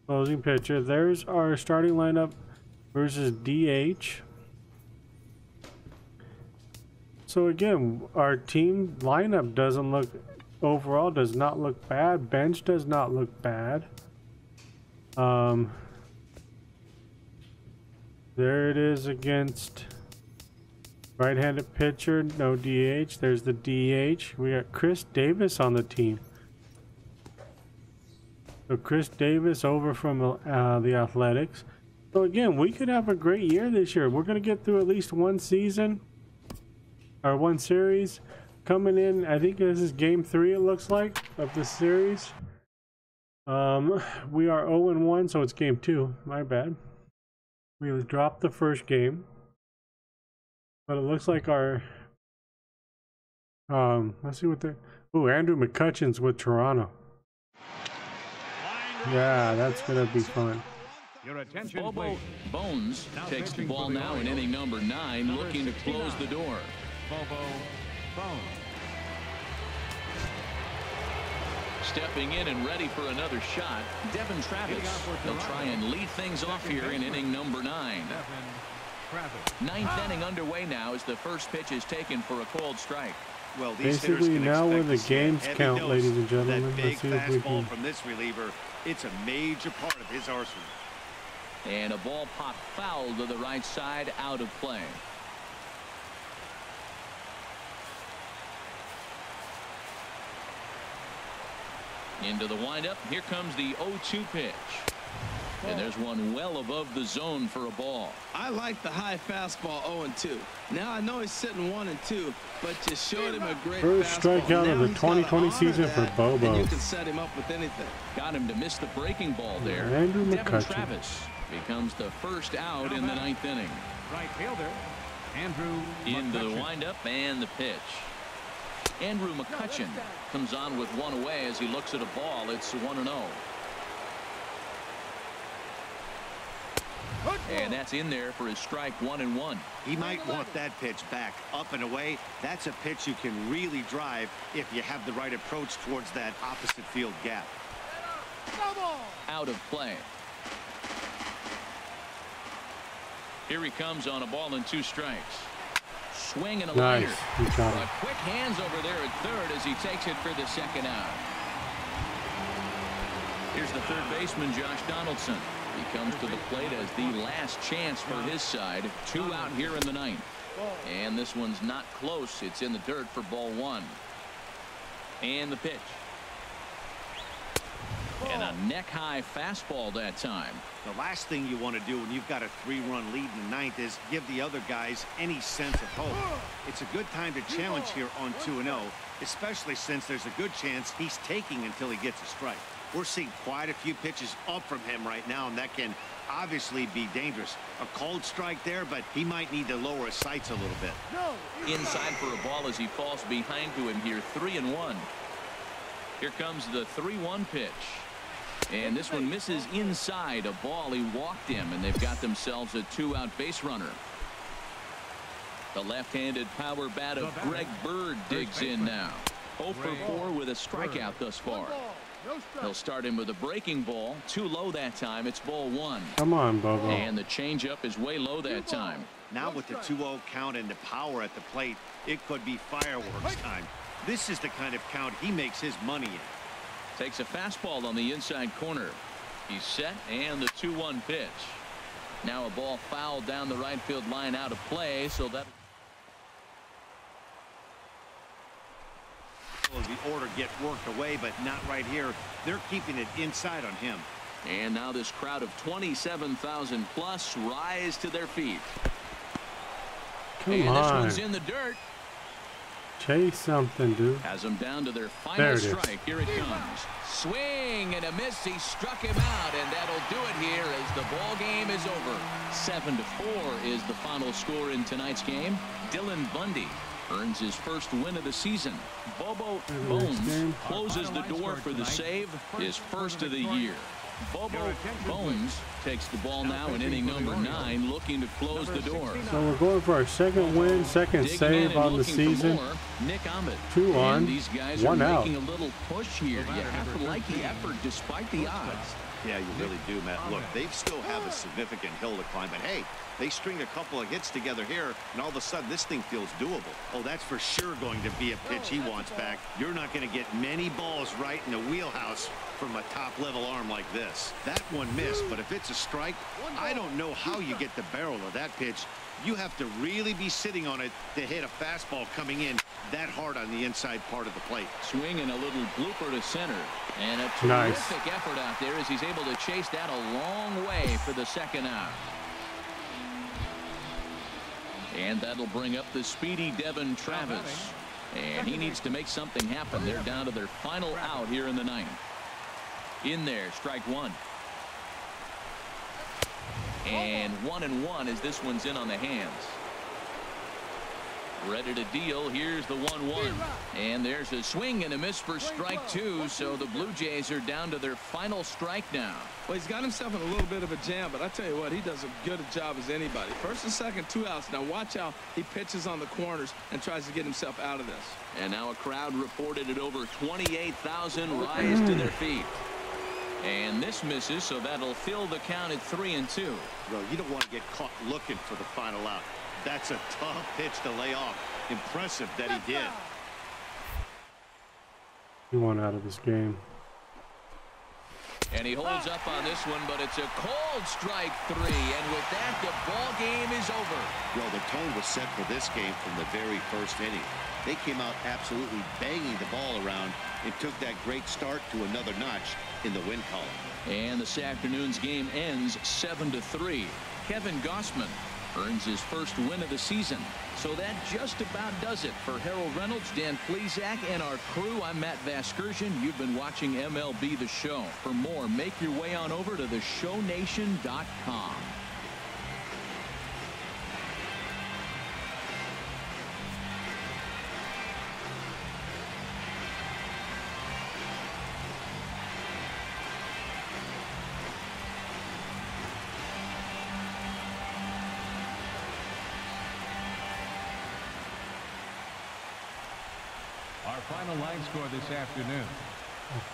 closing pitcher. There's our starting lineup versus DH. So again, our team lineup doesn't look, overall does not look bad. Bench does not look bad. There it is against right-handed pitcher, no DH. There's the DH. We got Chris Davis on the team. So Chris Davis over from the Athletics. So again, we could have a great year this year. We're going to get through at least one season, or one series. Coming in, I think this is game 3, it looks like, of the series. We are 0-1, so it's game 2. My bad. We dropped the first game, but it looks like our let's see what the Andrew McCutcheon's with Toronto. Yeah, that's gonna be fun. Your attention, BoBo please. Bones Now takes the pitching ball for the now in Orioles. inning number 9, Number looking to close 69. the door. BoBo Bones. Stepping in and ready for another shot, Devin Travis. Hitting out for They'll Toronto. try and lead things off here in inning number 9. Devin Travis. 9th inning underway now as the first pitch is taken for a called strike. Well, these hitters Basically, can now expect when the to see a games heavy count, dose ladies and of gentlemen, that let's big see if we fastball can. from this reliever. It's a major part of his arsenal. And a ball popped foul to the right side, out of play. Into the windup. Here comes the 0-2 pitch. And there's one well above the zone for a ball. I like the high fastball 0-2. Now I know he's sitting 1-2, but you showed him a great First fastball. strikeout Now of the he's gotta 2020 honor season for that, BoBo. and you can set him up with anything. Got him to miss the breaking ball there. Andrew Devin McCutcheon. Travis becomes the first out in the 9th inning. Right fielder, Andrew Into the McCutcheon. windup and the pitch. Andrew McCutcheon comes on with one away as he looks at a ball. It's 1-0. And that's in there for his strike 1-1. He might want that pitch back, up and away. That's a pitch you can really drive if you have the right approach towards that opposite field gap. Out of play. Here he comes on a ball and 2 strikes. Swing and a Nice. liner. Good job. But quick hands over there at third as he takes it for the second out. Here's the third baseman, Josh Donaldson. He comes to the plate as the last chance for his side. 2 out here in the 9th. And this one's not close. It's in the dirt for ball 1. And the pitch. And a neck-high fastball that time. The last thing you want to do when you've got a 3-run lead in the 9th is give the other guys any sense of hope. It's a good time to challenge here on 2-0, especially since there's a good chance he's taking until he gets a strike. We're seeing quite a few pitches up from him right now, and that can obviously be dangerous. A cold strike there, but he might need to lower his sights a little bit. Inside for a ball as he falls behind to him here, 3-1. Here comes the 3-1 pitch. And this one misses inside. A ball he walked him, and they've got themselves a 2-out base runner. The left-handed power bat of Greg Bird digs in now. 0 for 4 with a strikeout thus far. He'll start him with a breaking ball. Too low that time. It's ball 1. Come on, BoBo. And the changeup is way low that time. Now with the 2-0 count and the power at the plate, it could be fireworks time. This is the kind of count he makes his money in. Takes a fastball on the inside corner. He's set, and the 2-1 pitch. Now a ball fouled down the right field line out of play, so that the order get worked away, but not right here. They're keeping it inside on him. And now this crowd of 27,000 plus rise to their feet. Come on. This one's in the dirt. Chase something, dude. Has them down to their final strike. Here it comes. Swing and a miss. He struck him out, and that'll do it here as the ball game is over. 7-4 is the final score in tonight's game. Dylan Bundy earns his first win of the season. BoBo Bones closes the door for the save, his first of the year. BoBo Bones takes the ball now in inning number 9, looking to close the door. So we're going for our second win, second save on the season. Nick Ahmed. 2 on, these guys 1 are out. making a little push here. You have to like the effort despite the odds. Yeah, you really do, Matt. Look, they still have a significant hill to climb, but hey, they string a couple of hits together here, and all of a sudden this thing feels doable. Oh, that's for sure going to be a pitch he wants back. You're not going to get many balls right in the wheelhouse from a top-level arm like this. That one missed, but if it's a strike, I don't know how you get the barrel of that pitch. You have to really be sitting on it to hit a fastball coming in that hard on the inside part of the plate. Swing and a little blooper to center. And a terrific effort out there as he's able to chase that a long way for the second out. And that'll bring up the speedy Devin Travis. And he needs to make something happen. They're down to their final out here in the ninth. In there, strike one. And 1-1 as this one's in on the hands. Ready to deal. Here's the 1-1. And there's a swing and a miss for strike two. So the Blue Jays are down to their final strike now. Well, he's got himself in a little bit of a jam, but I tell you what, he does as good a job as anybody. First and second, 2 outs. Now watch how he pitches on the corners and tries to get himself out of this. And now a crowd reported at over 28,000 rise to their feet. And this misses, so that'll fill the count at 3-2. Well, you don't want to get caught looking for the final out. That's a tough pitch to lay off. Impressive that he did. He won out of this game. And he holds up on this one, but it's a cold strike 3. And with that, the ball game is over. Well, the tone was set for this game from the very first inning. They came out absolutely banging the ball around and took that great start to another notch in the win column. And this afternoon's game ends 7-3. Kevin Gossman earns his first win of the season. So that just about does it for Harold Reynolds, Dan Plesac, and our crew. I'm Matt Vasgersian. You've been watching MLB The Show. For more, make your way on over to theshownation.com. Our final line score this afternoon.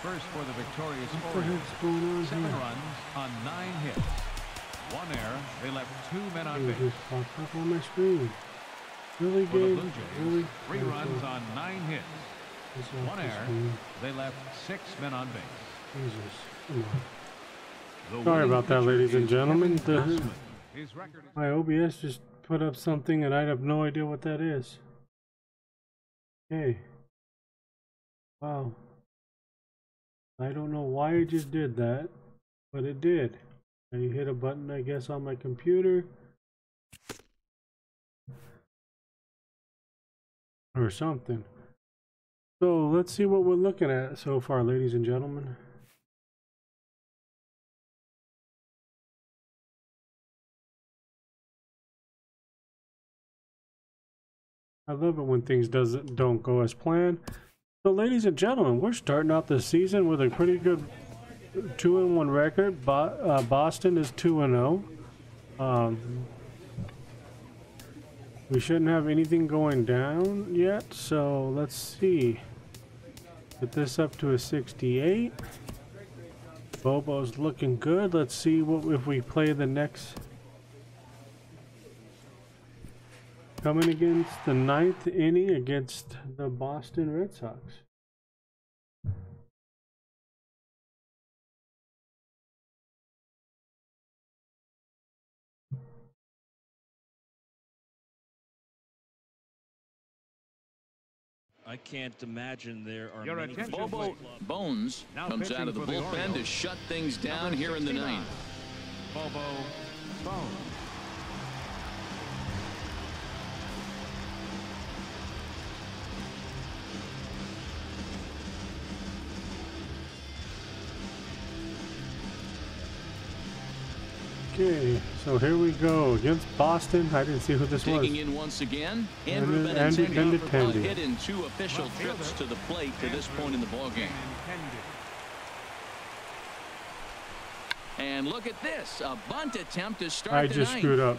First for the victorious Orioles. 7 runs on 9 hits. 1 error. They left 2 men on base. Just popped up on my screen. Really For the good. Blue Jays, Really 3 runs on 9 hits. 1 error. They left 6 men on base. Jesus. Come on. The Sorry about that, ladies and gentlemen. His record is My OBS just put up something and I have no idea what that is. Okay. Wow. I don't know why it just did that, but it did. I hit a button, I guess, on my computer. Or something. So let's see what we're looking at so far, ladies and gentlemen. I love it when things don't go as planned. So, ladies and gentlemen, we're starting out the season with a pretty good 2-1 record. Boston is 2-0. We shouldn't have anything going down yet, so let's see. Get this up to a 68. Bobo's looking good. Let's see what if we play the next. Coming against the 9th inning against the Boston Red Sox. I can't imagine there are Your many. attention, BoBo Bones Now comes out of the pitching for the bullpen to Orioles, shut things down number here in the 69, ninth. BoBo Bones. Okay, so here we go against Boston. I didn't see who this was. Digging in once again, Andrew Andy Benintendi, Benintendi. hit in 2 official trips to the plate to this point in the ballgame. And look at this, a bunt attempt to start I the just ninth. screwed up.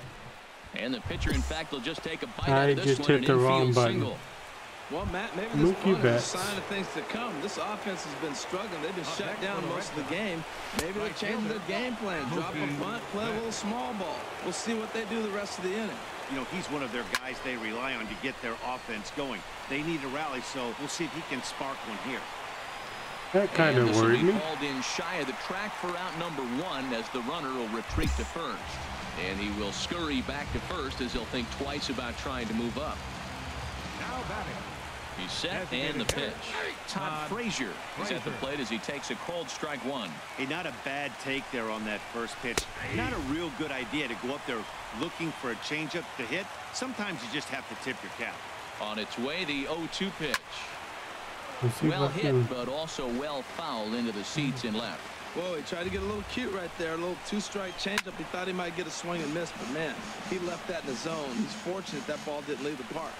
And the pitcher, in fact, will just take a bite I out of this just one, hit an the wrong infield button. single. Well, Matt, maybe this Mookie bunt is a Betts. sign of things to come. This offense has been struggling. They've been shut down most of the game. Maybe they're changing their game plan. Drop a bunt, play a little small ball. We'll see what they do the rest of the inning. You know, he's one of their guys they rely on to get their offense going. They need a rally, so we'll see if he can spark one here. That kind And of this will worried be me. called in shy of the track for out number 1 as the runner will retreat to first. And he will scurry back to first as he'll think twice about trying to move up. Now batting. He's set and the pitch. Todd Frazier is at the plate as he takes a cold strike 1. Hey, not a bad take there on that first pitch. Not a real good idea to go up there looking for a changeup to hit. Sometimes you just have to tip your cap. On its way, the 0-2 pitch. Let's see if Well I can- hit, but also well fouled into the seats and left. Whoa, he tried to get a little cute right there. A little 2-strike changeup. He thought he might get a swing and miss, but man, he left that in the zone. He's fortunate that ball didn't leave the park.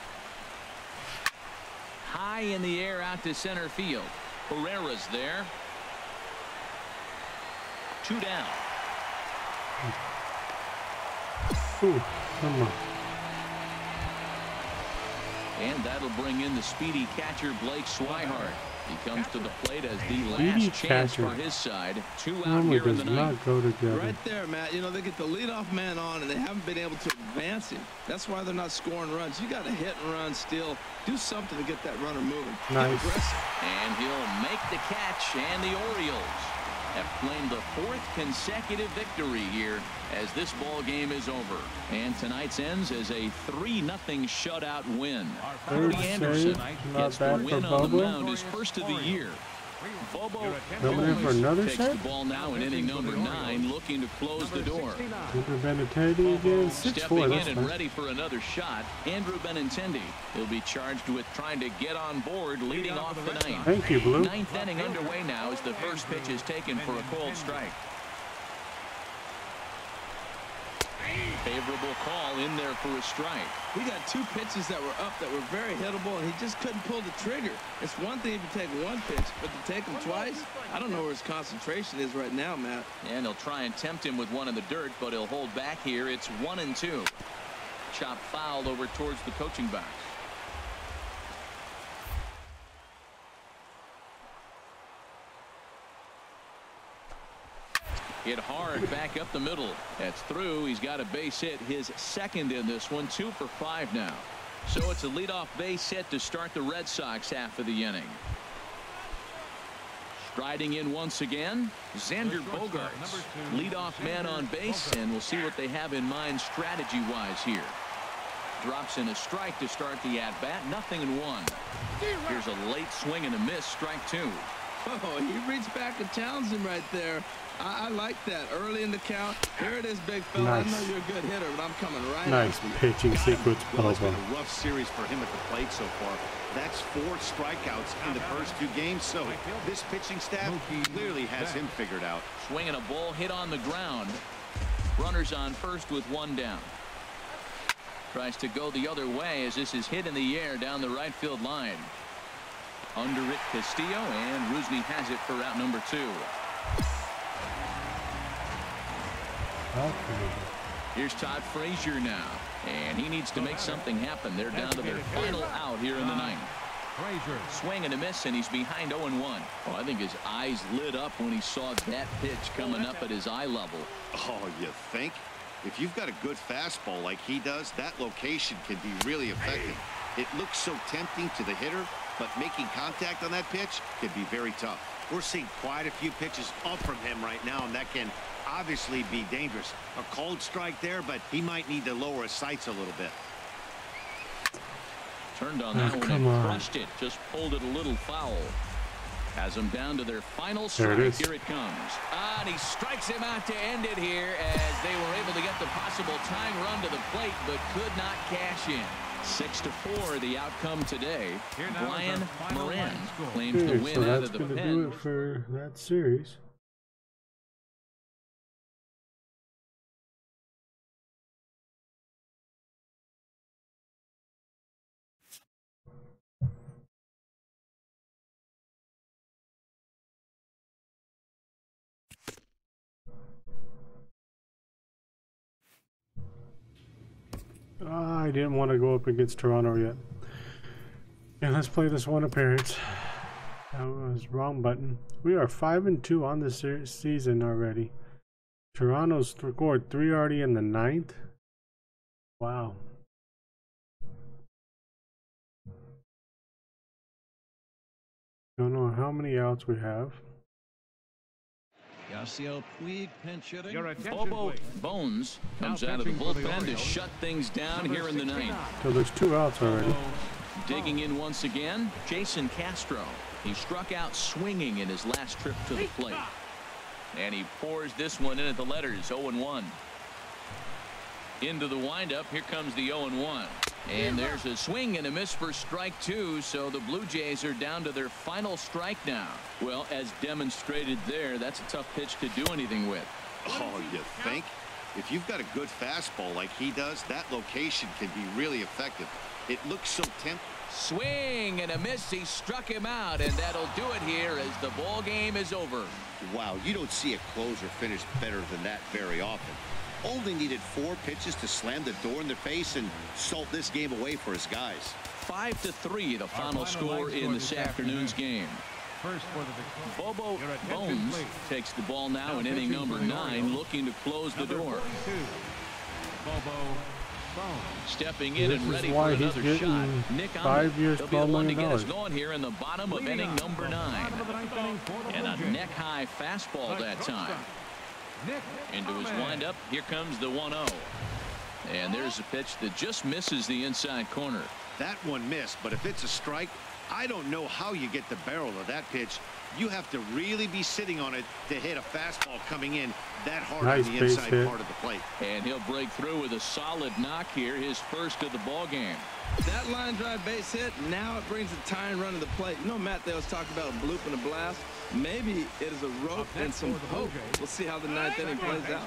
High in the air out to center field. Herrera's there. 2 down. Ooh, come on. And that'll bring in the speedy catcher Blake Swihart. He comes to the plate as the Speedy last chance catcher. for his side. 2 out Normally here in does the ninth. not go together. Right there, Matt. You know, they get the leadoff man on, and they haven't been able to advance him. That's why they're not scoring runs. You got to hit and run, steal. Do something to get that runner moving. Get Nice. aggressive. And he'll make the catch, and the Orioles have claimed the 4th consecutive victory here as this ball game is over. And tonight's ends as a 3-0 shutout win. Third Cody Anderson save, not gets the bad win for on the Bobo. mound, his first of the year. BoBo Coming in for another takes the set. ball now in inning number 9, looking to close the door. Andrew Benintendi again. 6-4. Stepping That's in and fine. ready for another shot, Andrew Benintendi. He'll be charged with trying to get on board, leading off the ninth. Thank you, Blue. 9th inning underway now as the first pitch is taken for a cold strike. Favorable call in there for a strike. We got 2 pitches that were up that were very hittable, and he just couldn't pull the trigger. It's one thing if you take 1 pitch, but to take him twice, I don't know where his concentration is right now, Matt. And he'll try and tempt him with one in the dirt, but he'll hold back here. It's 1-2. Chop foul over towards the coaching box. Hit hard back up the middle. That's through. He's got a base hit, his 2nd in this one. 2 for 5 now. So it's a leadoff base hit to start the Red Sox half of the inning. Striding in once again, Xander Bogaerts, leadoff man on base, and we'll see what they have in mind strategy-wise here. Drops in a strike to start the at-bat. 0-1. Here's a late swing and a miss. Strike 2. Oh, he reached back to Townsend right there. I like that. Early in the count. Here it is, big fella. Nice. I know you're a good hitter, but I'm coming right Nice at you. pitching sequence, Well, it's Bobo. been a rough series for him at the plate so far. That's 4 strikeouts in the first 2 games, so this pitching staff clearly has him figured out. Swinging a ball hit on the ground. Runners on first with 1 down. Tries to go the other way as this is hit in the air down the right field line. Under it, Castillo, and Rusney has it for out number 2. Okay. Here's Todd Frazier now, and he needs to make something happen. They're down to their final out here in the ninth. Frazier. Swing and a miss, and he's behind 0-1. Oh, I think his eyes lit up when he saw that pitch coming up at his eye level. Oh, you think? If you've got a good fastball like he does, that location can be really effective. It looks so tempting to the hitter, but making contact on that pitch can be very tough. We're seeing quite a few pitches up from him right now, and that can obviously be dangerous. A cold strike there, but he might need to lower his sights a little bit. Turned on that one and crushed it. Just pulled it a little foul. Has them down to their final strike. Here it comes. And he strikes him out to end it here as they were able to get the possible tying run to the plate, but could not cash in. 6-4 the outcome today. Brian Moran claims the win out of the pen. So that's going to do it for that series. I didn't want to go up against Toronto yet. Yeah, let's play this one appearance. That was wrong button. We are 5-2 on this season already. Toronto's scored 3 already in the 9th. Wow. Don't know how many outs we have. BoBo Bones comes out of the bullpen to shut things down here in the 9th. So there's 2 outs already. Digging in once again, Jason Castro. He struck out swinging in his last trip to the plate. And he pours this one in at the letters, 0-1. Into the windup, here comes the 0-1. And there's a swing and a miss for strike 2, so the Blue Jays are down to their final strike now. Well, as demonstrated there, that's a tough pitch to do anything with. Oh, you think? If you've got a good fastball like he does, that location can be really effective. It looks so tempting. Swing and a miss. He struck him out, and that'll do it here as the ball game is over. Wow, you don't see a closer finish better than that very often. Only needed 4 pitches to slam the door in their face and salt this game away for his guys. 5-3 the final score in this afternoon's game. BoBo Bones takes the ball now in inning number 9, looking to close the door. Stepping in and ready for another shot. Nick 5 years, he'll be the one to get us going here in the bottom of inning number 9. And a neck-high fastball that time. Into his windup, here comes the 1-0. And there's a pitch that just misses the inside corner. That one missed, but if it's a strike, I don't know how you get the barrel of that pitch. You have to really be sitting on it to hit a fastball coming in that hard on the inside part of the plate. And he'll break through with a solid knock here, his first of the ball game. That line drive base hit, now it brings a tying run to the plate. You know, Matt, they was talking about a bloop and a blast. Maybe it is a rope and some hope. We'll see how the 9th inning plays out.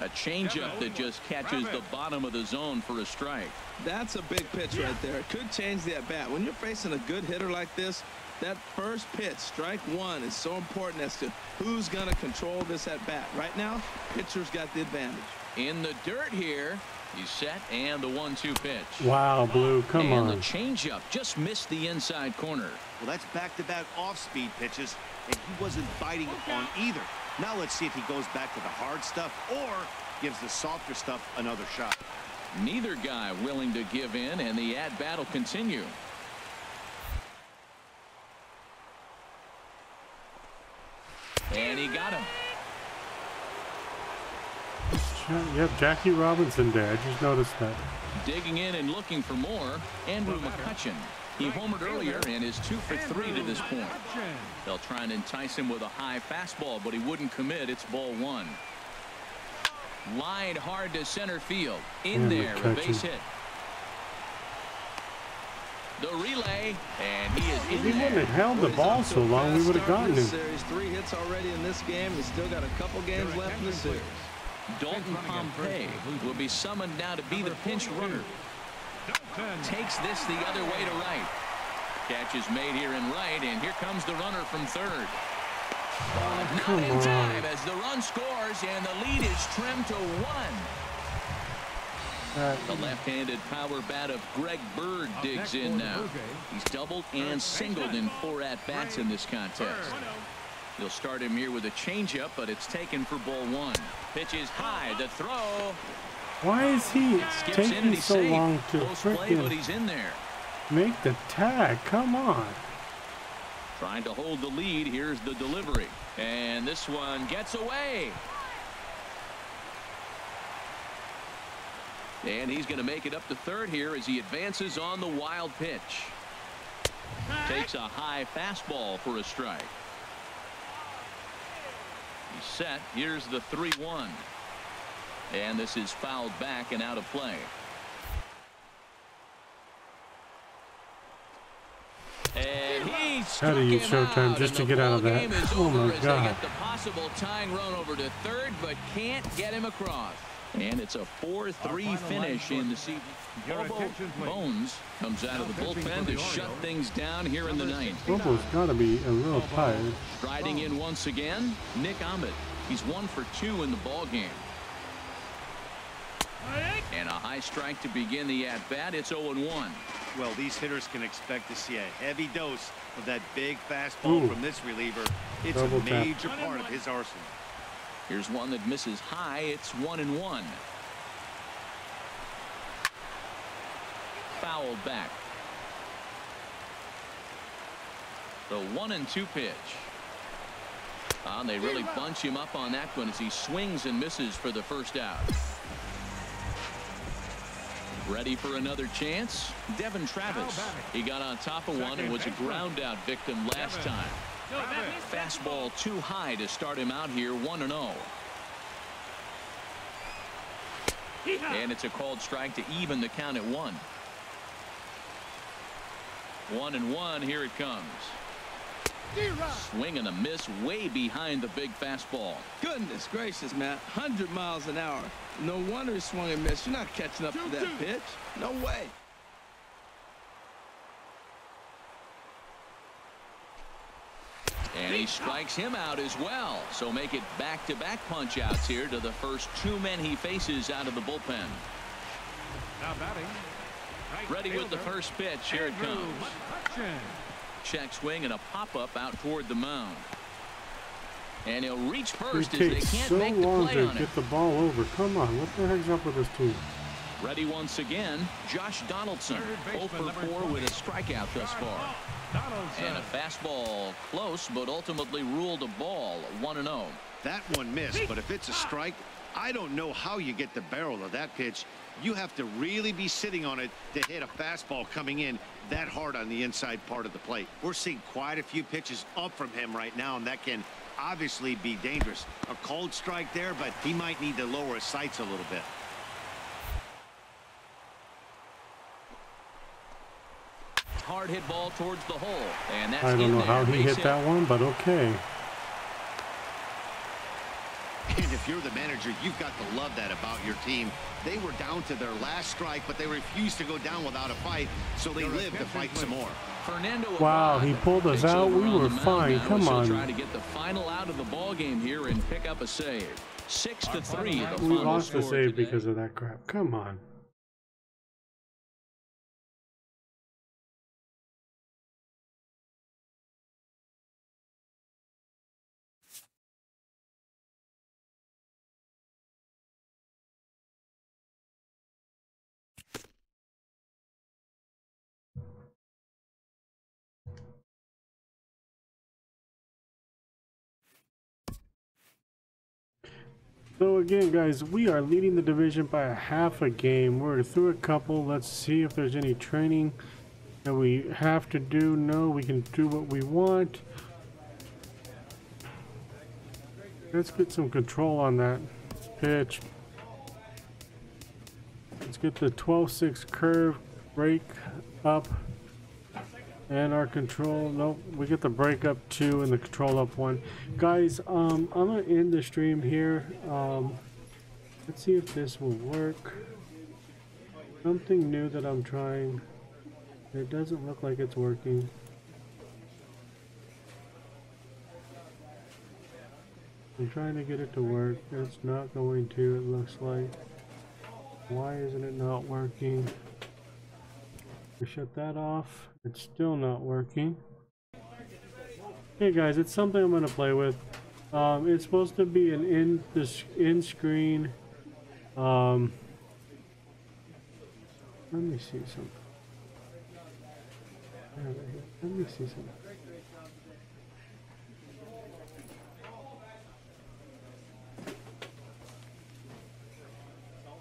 A changeup that just catches the bottom of the zone for a strike. That's a big pitch right there. It could change the at-bat. When you're facing a good hitter like this, that first pitch, strike 1, is so important as to who's going to control this at-bat. Right now, pitcher's got the advantage. In the dirt here, he's set, and the 1-2 pitch. Wow, Blue, come on. And the changeup just missed the inside corner. Well, that's back-to-back off-speed pitches, and he wasn't biting on either. Now let's see if he goes back to the hard stuff or gives the softer stuff another shot. Neither guy willing to give in, and the at-bat will continue. And he got him. Yep, Jackie Robinson there. I just noticed that. Digging in and looking for more, Andrew McCutchen. He homered earlier and is 2 for 3 to this point. They'll try and entice him with a high fastball, but he wouldn't commit. It's ball 1. Lined hard to center field. In there, a base hit. The relay, and he is in there. He wouldn't have held the ball so long, we would have gotten him. 3 hits already in this game. He's still got a couple games left in the series. Dalton Pompey will be summoned now to be the pinch runner. Takes this the other way to right. Catch is made here in right, and here comes the runner from third. Not in time as the run scores, and the lead is trimmed to 1. The left-handed power bat of Greg Bird digs in now. He's doubled and singled in 4 at-bats in this contest. They'll start him here with a changeup, but it's taken for ball 1. Pitch is high. The throw. Why is he taking so long to freaking make the tag? Come on. Trying to hold the lead. Here's the delivery. And this one gets away. And he's going to make it up to third here as he advances on the wild pitch. Takes a high fastball for a strike. He's set. Here's the 3-1. And this is fouled back and out of play. And he struck him Showtime just to get out of that. Oh my God. They get the possible tying run over to third, but can't get him across. And it's a 4-3 finish in the season. BoBo Bones comes out of the bullpen to shut things down here in the ninth. BoBo's got to be a little tired. Striding in once again, Nick Ahmed. He's 1 for 2 in the ball game. And a high strike to begin the at-bat. It's 0-1. Well, these hitters can expect to see a heavy dose of that big fastball from this reliever. It's a major part of his arsenal. Here's one that misses high. It's 1-1. Fouled back. The 1-2 pitch. They really bunch him up on that one as he swings and misses for the first out. Ready for another chance? Devin Travis. He got on top of one and was a ground out victim last time. Fastball too high to start him out here, 1-0. And it's a called strike to even the count at 1. 1-1. Here it comes. Swing and a miss way behind the big fastball. Goodness gracious, Matt. 100 miles an hour. No wonder he swung and missed. You're not catching up to that pitch. No way. And he strikes him out as well. So make it back-to-back punch-outs here to the first 2 men he faces out of the bullpen. Now batting. Ready with the first pitch. Here it comes. Check swing and a pop-up out toward the mound. And he'll reach first as they can't make the play on it. Get the ball over. Come on, what the heck's up with this team? Ready once again, Josh Donaldson, 0 for 4 with a strikeout thus far. And a fastball close, but ultimately ruled a ball, 1-0. That one missed, but if it's a strike, I don't know how you get the barrel of that pitch. You have to really be sitting on it to hit a fastball coming in that hard on the inside part of the plate. We're seeing quite a few pitches up from him right now, and that can obviously be dangerous. A cold strike there, but he might need to lower his sights a little bit. Hard hit ball towards the hole, and that's I don't know how he hit that one, but okay. And if you're the manager, you've got to love that about your team. They were down to their last strike, but they refused to go down without a fight, so they lived to fight some more. Wow, he pulled us out. We were fine. Come on. Try to get the final out of the ball game here and pick up a save. 6-3. We lost the save because of that crap. Come on. So again, guys, we are leading the division by a half a game. We're through a couple. Let's see if there's any training that we have to do. No, we can do what we want. Let's get some control on that pitch. Let's get the 12-6 curve break up. And our control, nope, we get the break up 2 and the control up 1. Guys, I'm gonna end the stream here. Let's see if this will work. Something new that I'm trying. It doesn't look like it's working. I'm trying to get it to work. It's not going to, it looks like. Why isn't it not working? We shut that off. It's still not working. Hey guys, it's something I'm gonna play with. It's supposed to be an in-screen. Let me see something. Let me see something.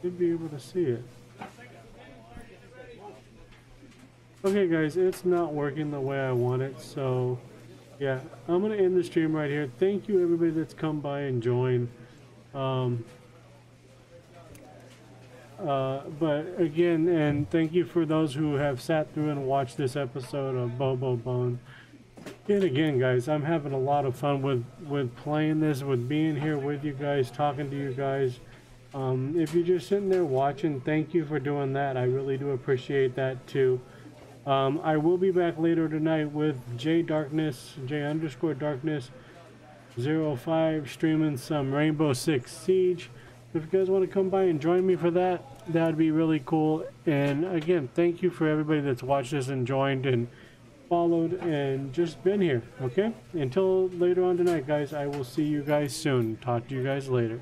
Should be able to see it. Okay guys, it's not working the way I want it, so yeah, I'm gonna end the stream right here. Thank you everybody that's come by and joined. But again, and thank you for those who have sat through and watched this episode of BoBo Bones. And again guys, I'm having a lot of fun with playing this, with being here with you guys, talking to you guys. If you're just sitting there watching, thank you for doing that. I really do appreciate that too. I will be back later tonight with J_Darkness05 streaming some Rainbow Six Siege. If you guys want to come by and join me for that, that'd be really cool. And again, thank you for everybody that's watched this and joined and followed and just been here. Okay, until later on tonight guys, I will see you guys soon. Talk to you guys later.